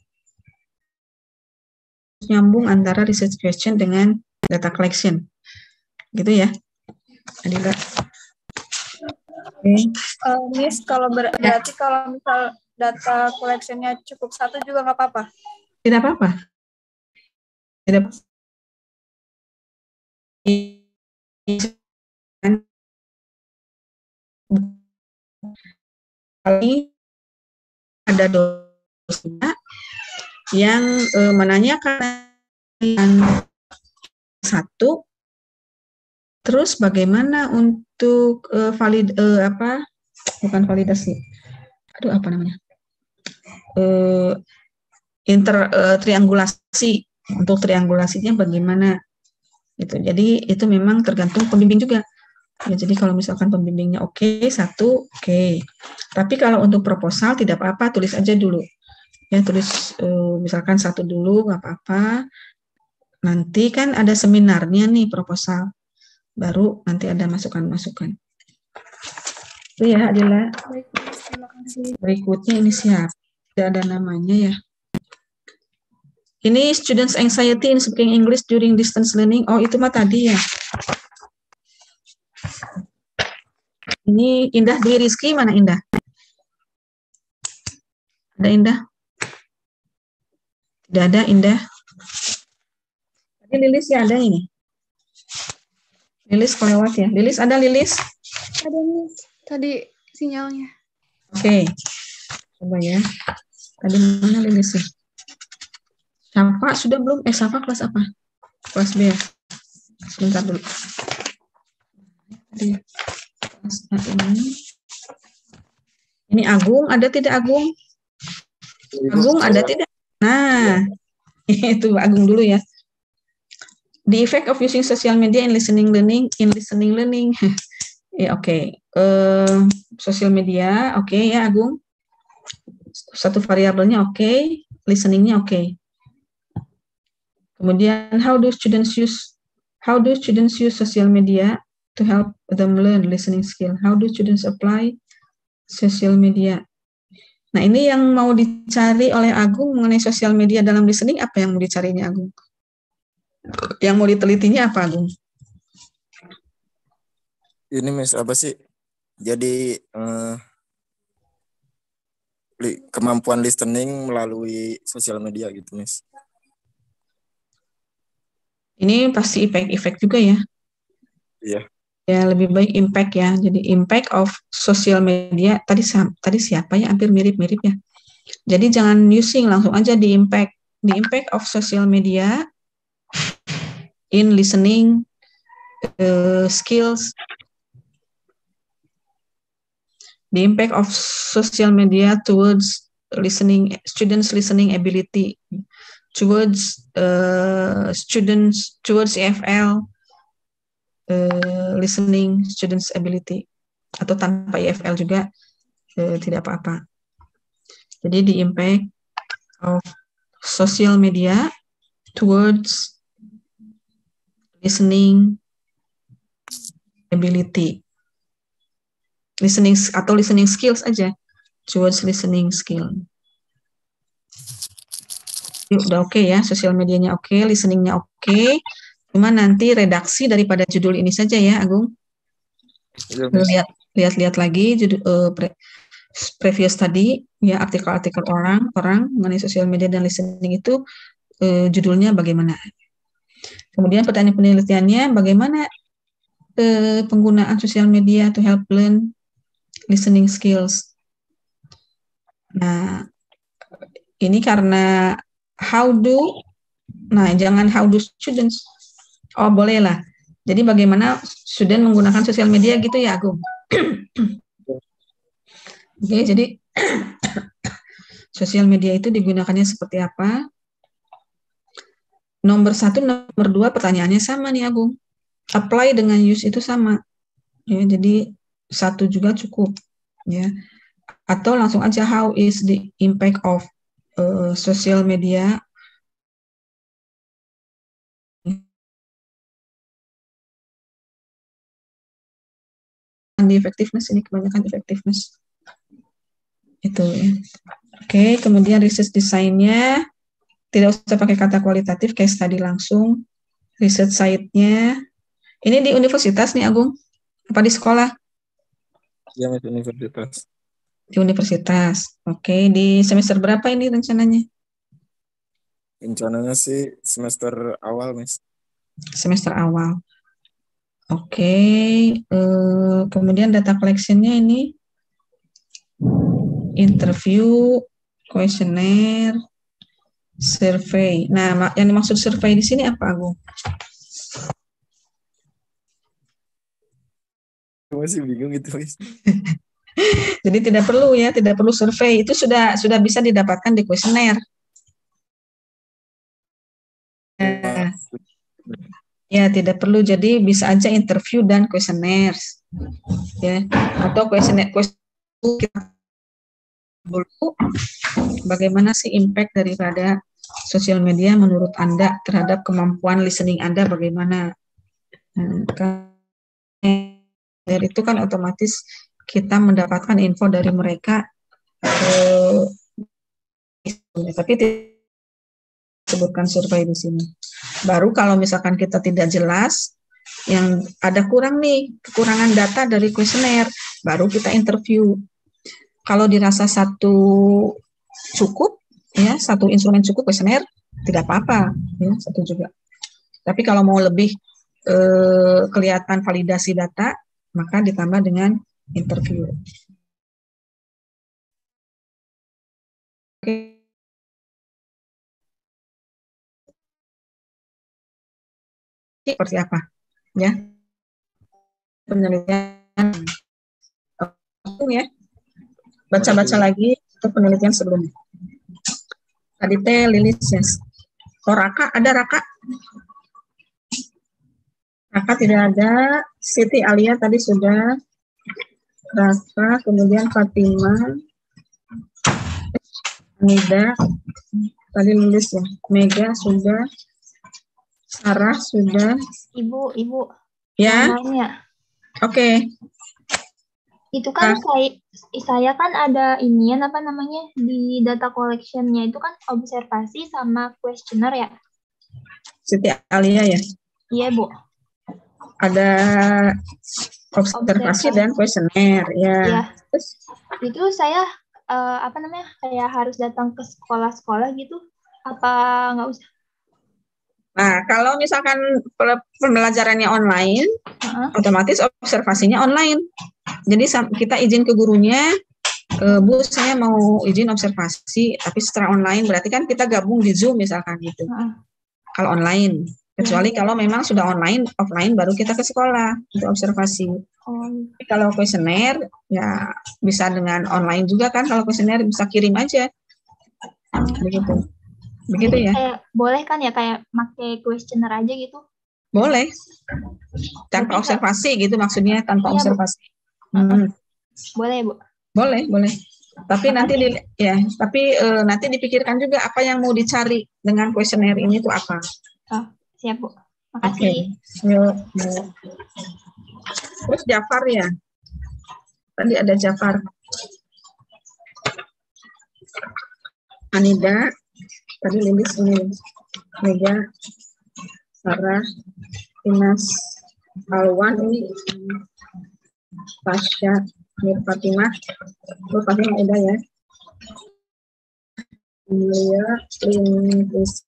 nyambung antara research question dengan data collection. Gitu ya, Adila. Okay. Miss, kalau berarti kalau misal data collection-nya cukup satu juga nggak apa-apa? Tidak apa-apa. Tidak. Kali ada dosen yang menanyakan satu. Terus bagaimana untuk bukan validasi, apa namanya, triangulasi, untuk triangulasinya bagaimana, gitu. Jadi itu memang tergantung pembimbing juga. Ya, jadi kalau misalkan pembimbingnya oke, satu oke. Tapi kalau untuk proposal tidak apa-apa, tulis aja dulu. Ya tulis misalkan satu dulu, nggak apa-apa. Nanti kan ada seminarnya nih proposal. Baru nanti ada masukan-masukan. Itu ya Adila. Baik, terima kasih. Berikutnya ini siapa? Tidak ada namanya ya. Ini students anxiety in speaking English during distance learning. Oh itu mah tadi ya. Ini Indah Dwi Rizky, mana Indah? Ada Indah? Tidak ada Indah. Tadi Lilis ya ada ini. Lilis kelewat ya. Lilis ada Lilis? Ada Miss. Tadi sinyalnya. Oke. Coba ya. Tadi mana Lilis sih? Syafa sudah belum? Syafa kelas apa? Kelas B. Sebentar dulu. Kelas A ini. Ini Agung, ada tidak Agung? Agung ada tidak? Nah, itu Agung dulu ya. The effect of using social media in listening learning. Ya, oke. Social media, oke ya Agung. Satu variabelnya oke, listeningnya oke. Kemudian how do students use social media to help them learn listening skill? How do students apply social media? Nah, ini yang mau dicari oleh Agung mengenai sosial media dalam listening, apa yang mau dicarinya Agung? Yang mau ditelitinya apa, Agung? Ini Miss, apa sih? Jadi kemampuan listening melalui sosial media gitu, Miss. Ini pasti efek juga ya? Iya. Ya, lebih baik impact ya. Jadi impact of social media, tadi siapa ya? Hampir mirip-mirip ya. Jadi jangan using, langsung aja di impact. The impact of social media in listening skills. The impact of social media towards students' listening ability, towards EFL, listening students' ability, atau tanpa EFL juga tidak apa-apa. Jadi the impact of social media towards listening ability. listening skills aja. Towards listening skill. Udah oke ya, sosial medianya oke, listeningnya oke. Cuma nanti redaksi daripada judul ini saja ya, Agung. Lihat lagi judul previous tadi ya, artikel-artikel orang mengenai sosial media dan listening itu judulnya bagaimana. Kemudian pertanyaan penelitiannya, bagaimana penggunaan sosial media to help learn listening skills. Nah, ini karena jangan how do students. Oh, boleh lah. Jadi bagaimana student menggunakan sosial media gitu ya, Agung? Oke, jadi sosial media itu digunakannya seperti apa? Nomor 1, nomor 2 pertanyaannya sama nih, Agung. Apply dengan use itu sama. Ya, jadi 1 juga cukup. Ya. Atau langsung aja, how is the impact of social media di effectiveness, ini kebanyakan effectiveness. Itu ya. Oke, kemudian research design-nya tidak usah pakai kata kualitatif, case study langsung. Research site-nya ini di universitas nih, Agung? Apa di sekolah? Ya, di universitas. Di universitas. Oke, di semester berapa ini rencananya? Rencananya sih semester awal, Mas. Semester awal. Oke, kemudian data collection-nya ini interview, questionnaire, survei. Nah, yang dimaksud survei di sini apa, Agung? Masih bingung itu, Mas. Jadi tidak perlu survei, itu sudah bisa didapatkan di kuesioner. Ya, tidak perlu, jadi bisa aja interview dan kuesioner. Ya, atau kuesioner dulu bagaimana sih impact daripada sosial media menurut Anda terhadap kemampuan listening Anda bagaimana? Dari itu kan otomatis kita mendapatkan info dari mereka, tapi disebutkan survei di sini. Baru kalau misalkan kita tidak jelas, yang ada kekurangan data dari kuesioner, baru kita interview. Kalau dirasa 1 cukup, ya 1 instrumen cukup kuesioner, tidak apa-apa, ya 1 juga. Tapi kalau mau lebih kelihatan validasi data, maka ditambah dengan interview. Oke. Seperti apa? Ya. Penelitian. Ya. Baca-baca lagi untuk penelitian sebelumnya. Tadi teh Lilis, yes. Oh, Raka, ada Raka? Raka tidak ada. Siti Alia tadi sudah. Raka, kemudian Fatima, Nida, tadi Lilis ya. Mega sudah. Sarah sudah. Ibu. Ya. Oke. Itu kan saya kan ada inian apa namanya di data collection-nya itu kan observasi sama questionnaire ya. Siti Alia ya. Iya, Bu. Ada observasi dan questionnaire ya. Iya. Itu saya kayak harus datang ke sekolah-sekolah gitu apa nggak usah? Nah, kalau misalkan pembelajarannya online, otomatis observasinya online. Jadi kita izin ke gurunya, Bu, saya mau izin observasi, tapi secara online, berarti kan kita gabung di Zoom misalkan gitu. Kalau online, kecuali kalau memang sudah offline baru kita ke sekolah untuk observasi. Tapi kalau kuesioner, ya bisa dengan online juga kan, kalau kuesioner bisa kirim aja. Begitu ya. Kayak, boleh kan ya kayak pakai questionnaire aja gitu? Boleh. Tanpa observasi gitu maksudnya, tanpa observasi. Boleh, Bu. Boleh. Tapi nanti nanti dipikirkan juga apa yang mau dicari dengan kuesioner ini itu apa. Oh, siap, Bu. Makasih. Yuk. Terus Jafar ya. Tadi ada Jafar, Anida, tadi Lilis ini, Mega, Sarah, Inas, Alwan ini, Tasya, Mir Fatimah, Fatimah udah ya. Mulia, Lilis.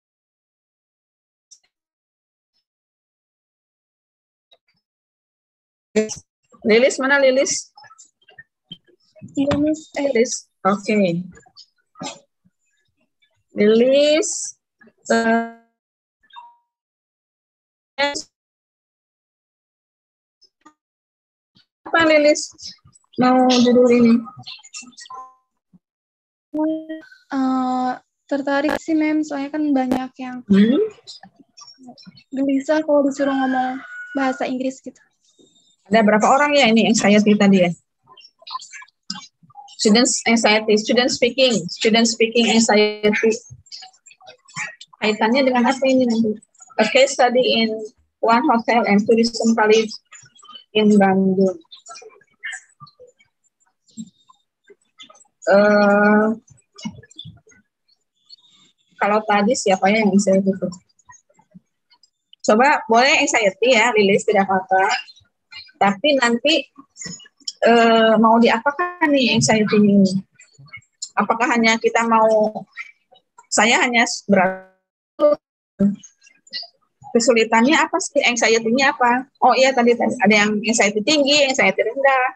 Lilis mana Lilis? Lilis, oke. Lilis. Apa Lilis mau judul ini? Tertarik sih Mem, soalnya kan banyak yang gelisah kalau disuruh ngomong bahasa Inggris gitu. Ada berapa orang ya ini anxiety tadi ya? Students anxiety, student speaking anxiety. Kaitannya dengan apa ini nanti? A case study in one hotel and tourism college in Bandung. Kalau tadi siapa yang anxiety itu? Coba boleh anxiety ya, Lilis tidak apa-apa. Tapi nanti mau diapakan nih anxiety ini? Apakah hanya kita mau, saya hanya kesulitannya apa sih, anxiety-nya apa? Oh iya tadi ada yang anxiety tinggi, anxiety rendah.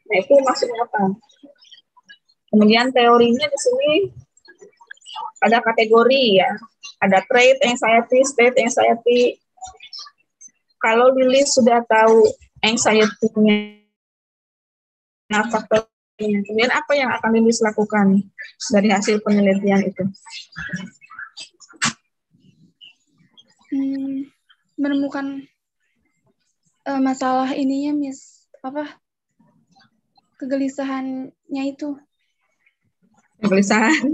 Nah itu maksudnya apa? Kemudian teorinya di sini ada kategori ya, ada trait anxiety, state anxiety. Kalau Lilis sudah tahu anxiety-nya, faktornya, kemudian apa yang akan Lilis lakukan dari hasil penelitian itu? Menemukan masalah ininya, Miss, apa kegelisahannya itu. Kegelisahan.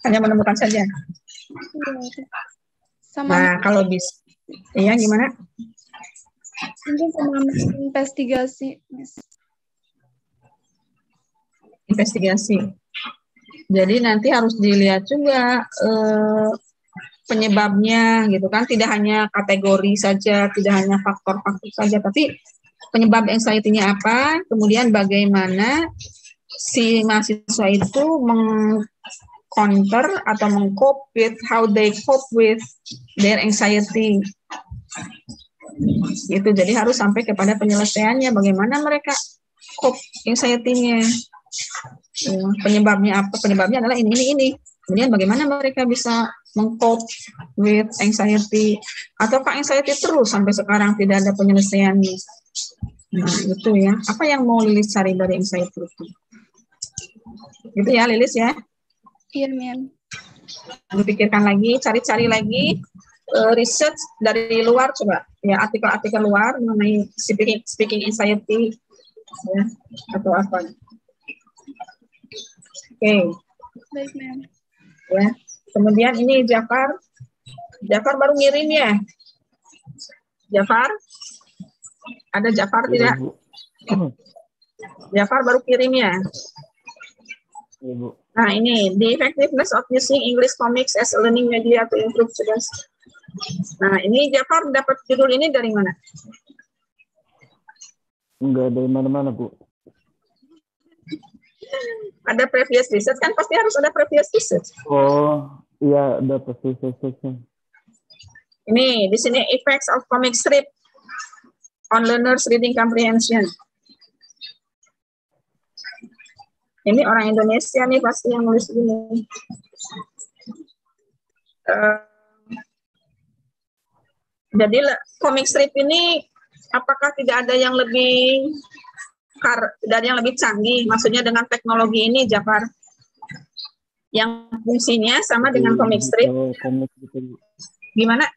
Hanya menemukan saja. Sama, nah, kalau bisa, iya gimana? Mungkin sama investigasi, Miss. Investigasi. Jadi nanti harus dilihat juga penyebabnya, gitu kan? Tidak hanya kategori saja, tidak hanya faktor-faktor saja, tapi penyebab anxiety-nya apa? Kemudian bagaimana si mahasiswa itu counter atau meng-cope with, how they cope with their anxiety. Gitu, jadi harus sampai kepada penyelesaiannya, bagaimana mereka cope anxiety-nya. Penyebabnya apa? Penyebabnya adalah ini. Kemudian bagaimana mereka bisa meng-cope with anxiety, ataukah anxiety terus sampai sekarang tidak ada penyelesaiannya. Nah, itu ya. Apa yang mau Lilis cari dari anxiety itu? Gitu ya, Lilis ya? Iya, Mian. Dipikirkan lagi, cari-cari lagi, research dari luar coba. Ya, artikel-artikel luar mengenai speaking anxiety, ya, atau apa. Oke. Baik, Mian. Ya. Kemudian ini Jafar baru ngirim ya? Jafar? Ada Jafar tidak? Jafar baru kirim ya? Nah ini, the effectiveness of using English comics as a learning media to improve students. Nah ini Jafar dapat judul ini dari mana? Enggak dari mana-mana, Bu. Ada previous research, kan pasti harus ada previous research. Oh, iya ada previous research. Ini di sini effects of comic strip on learners reading comprehension. Ini orang Indonesia nih pasti yang nulis ini. Jadi comic strip ini apakah tidak ada yang lebih canggih? Maksudnya dengan teknologi ini, Jafar, yang fungsinya sama dengan comic strip? Gimana?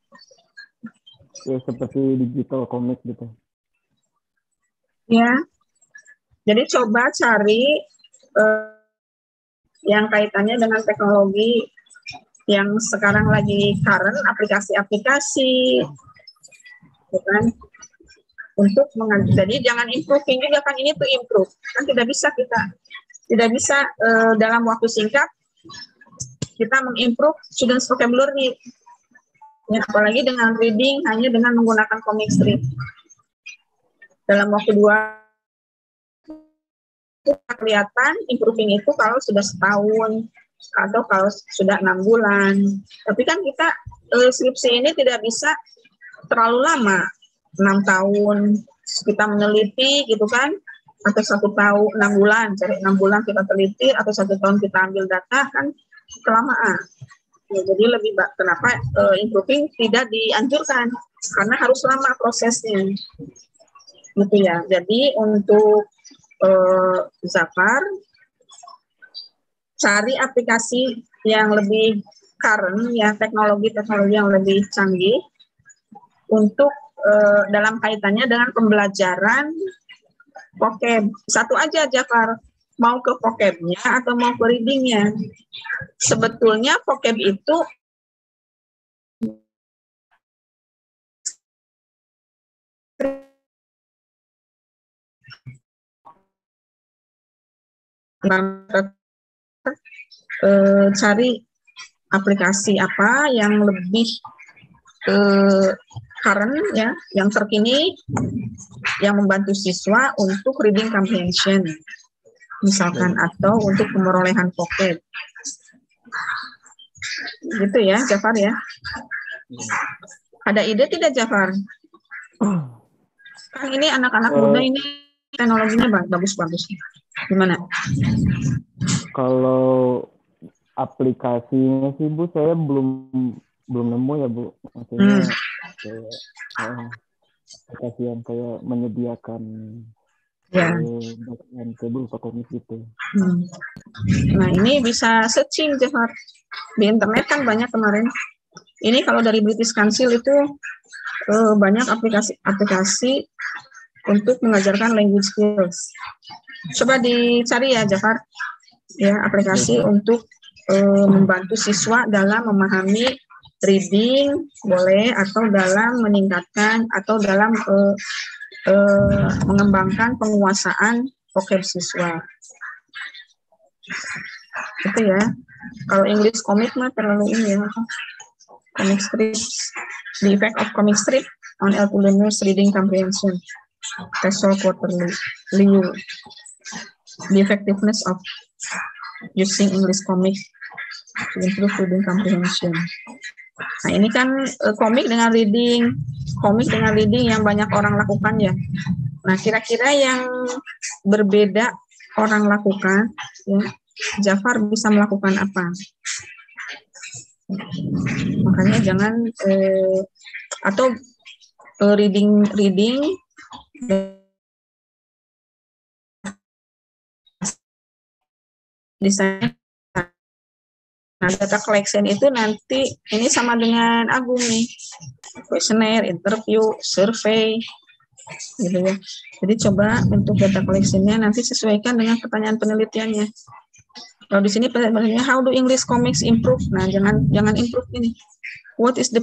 Ya seperti digital comic gitu. Ya, jadi coba cari yang kaitannya dengan teknologi yang sekarang lagi current, aplikasi-aplikasi, gitu kan? untuk jadi jangan improving juga kan, ini tuh improve kan tidak bisa dalam waktu singkat kita mengimprove students vocabulary ya, apalagi dengan reading hanya dengan menggunakan comic strip dalam waktu 2 kelihatan improving itu kalau sudah setahun atau kalau sudah 6 bulan. Tapi kan kita skripsi ini tidak bisa terlalu lama, 6 tahun kita meneliti gitu kan, atau 1 tahun 6 bulan, cari 6 bulan kita teliti, atau 1 tahun kita ambil data kan kelamaan. Ya, jadi lebih kenapa improving tidak dianjurkan karena harus lama prosesnya, gitu ya. Jadi untuk Zafar cari aplikasi yang lebih current ya, teknologi yang lebih canggih untuk dalam kaitannya dengan pembelajaran vocab. Satu aja Jafar, mau ke vocabnya atau mau ke readingnya. Sebetulnya vocab itu cari aplikasi apa yang lebih current ya, yang terkini, yang membantu siswa untuk reading comprehension misalkan, atau untuk pemerolehan vocab gitu ya Jafar ya. Ada ide tidak Jafar? Kan ini anak-anak muda ini teknologinya bagus-bagus. Gimana? Kalau aplikasinya sih Bu, saya belum nemu ya Bu. Maksudnya kayak aplikasi yang kayak menyediakan bacaan table atau komik gitu. Nah ini bisa searching Jafar di internet kan banyak kemarin. Ini kalau dari British Council itu banyak aplikasi untuk mengajarkan language skills. Coba dicari ya Jafar, ya aplikasi untuk membantu siswa dalam memahami reading boleh, atau dalam meningkatkan atau dalam mengembangkan penguasaan vocab siswa. Itu ya. Kalau English comic mah terlalu ini ya. Comic strips, the effect of comic strip on L2 learners reading comprehension. Casual quarterly, the effectiveness of using English comic to improve reading comprehension. Nah ini kan komik dengan reading yang banyak orang lakukan ya. Nah kira-kira yang berbeda orang lakukan, ya, Jafar bisa melakukan apa? Makanya jangan atau reading desain. Nah, data collection itu nanti ini sama dengan Agung nih, questionnaire, interview, survei, gitu ya. Jadi coba untuk data collection-nya nanti sesuaikan dengan pertanyaan penelitiannya. Kalau di sini pertanyaannya how do English comics improve? Nah, jangan improve ini. What is the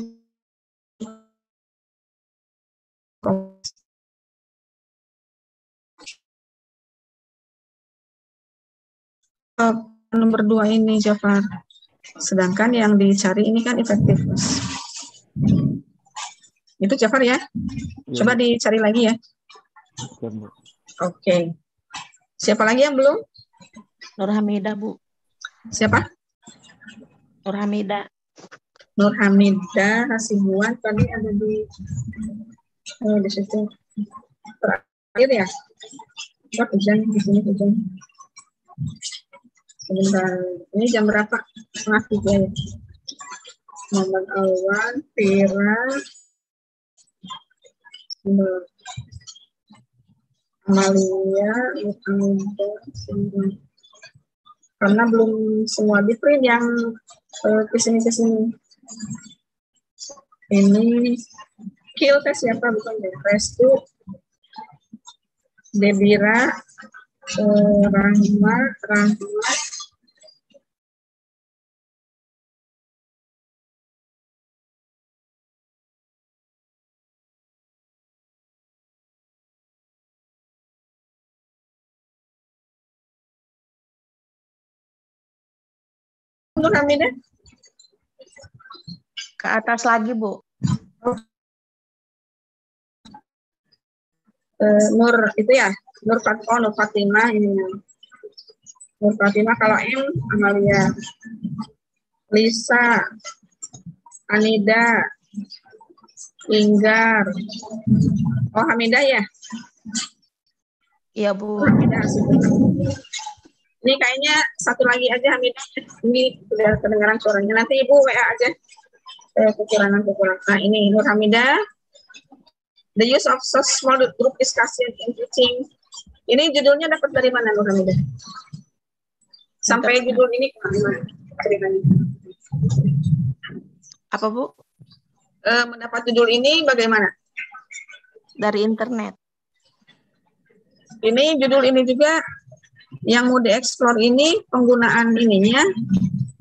nomor 2 ini Jafar. Sedangkan yang dicari ini kan effectiveness. Itu Jafar ya. Coba dicari lagi ya. Oke. Siapa lagi yang belum? Nur Hamidah, Bu. Siapa? Nur Hamidah. Nur Hamidah Hasibuan tadi ada di situ. Terakhir ya. Coba hujan di sini hujan. Sebentar, ini jam berapa? 2:30 ya. Muhammad Alwan, Fira, Amalia, karena belum semua di print yang kesini. Ini kill tes siapa bukan ya? Restu, Debira, Rahmat, Nur Hamidah? Ke atas lagi, Bu. Nur itu ya, Nur Fatimah ini. Nur Fatimah, kalau M, Amalia, Lisa, Anida, Inggar. Oh, Hamidah ya? Iya, Bu. Hamidah. Ini kayaknya satu lagi aja Hamidah. Ini sudah kedengaran suaranya. Nanti Ibu WA aja. Kekurangan. Nah, ini Nur Hamidah. The use of small group discussion in teaching. Ini judulnya dapat dari mana, Nur Hamidah? Sampai judul ini ceritanya. Apa, Bu? Mendapat judul ini bagaimana? Dari internet. Ini judul ini juga yang mau dieksplor ini penggunaan ininya.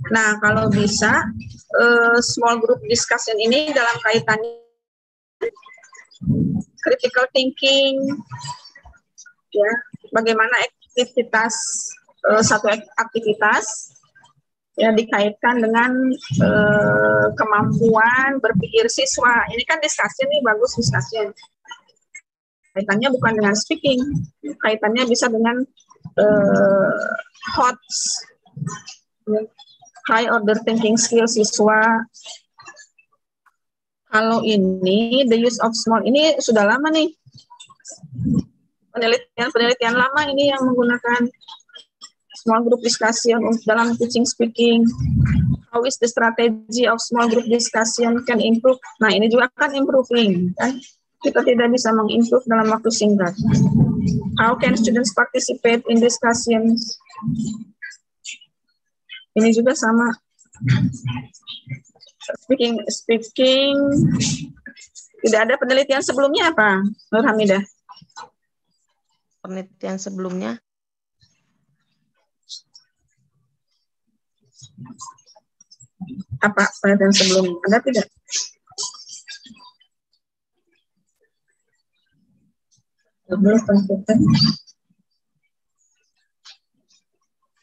Nah, kalau bisa small group discussion ini dalam kaitannya critical thinking, ya, bagaimana aktivitas satu aktivitas ya dikaitkan dengan kemampuan berpikir siswa. Ini kan discussion nih, bagus discussion. Kaitannya bukan dengan speaking, kaitannya bisa dengan high order thinking skill siswa. Kalau ini the use of small ini sudah lama nih, penelitian lama ini yang menggunakan small group discussion dalam teaching speaking. How is the strategy of small group discussion can improve? Nah, ini juga kan improving, kan? Kita tidak bisa mengimprove dalam waktu singkat. How can students participate in discussions? Ini juga sama. Speaking. Tidak ada penelitian sebelumnya apa, Nur Hamidah? Penelitian sebelumnya? Apa penelitian sebelumnya? Ada tidak?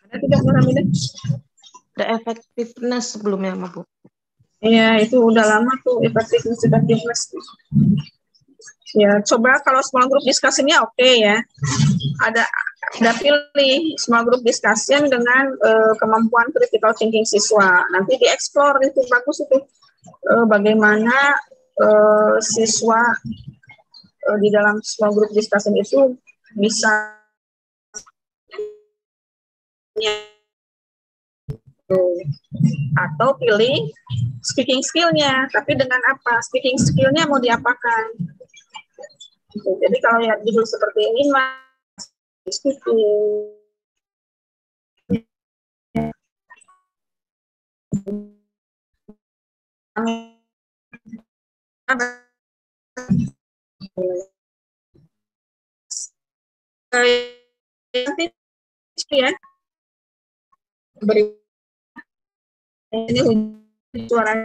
Ada tidak, Nur Hamidah? The effectiveness sebelumnya, Bu. Iya, itu udah lama tuh effectiveness. Ya, coba kalau small group discussion-nya oke ya. Ada pilih small group discussion dengan kemampuan critical thinking siswa. Nanti dieksplor itu bagus itu. Bagaimana siswa di dalam small group discussion itu bisa atau pilih speaking skill-nya, tapi dengan apa? Speaking skill-nya mau diapakan? Jadi kalau ya judul seperti ini mah speaking. Ya, beri ini suara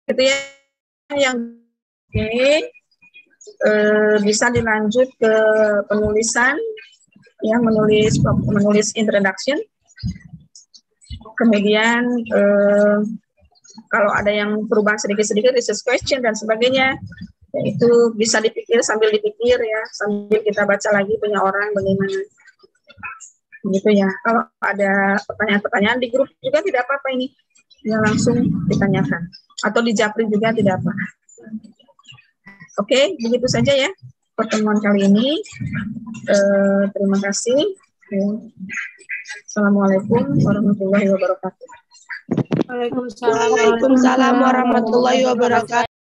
itu ya yang ini bisa dilanjut ke penulisan, ya, menulis introduction, kemudian kalau ada yang perubahan sedikit-sedikit research question dan sebagainya, itu bisa dipikir sambil dipikir ya, sambil kita baca lagi punya orang bagaimana. Gitu ya. Kalau ada pertanyaan-pertanyaan di grup juga tidak apa-apa ini. Ya langsung ditanyakan. Atau di Japri juga tidak apa. Oke, begitu saja ya pertemuan kali ini. Terima kasih. Assalamualaikum warahmatullahi wabarakatuh. Waalaikumsalam warahmatullahi wabarakatuh.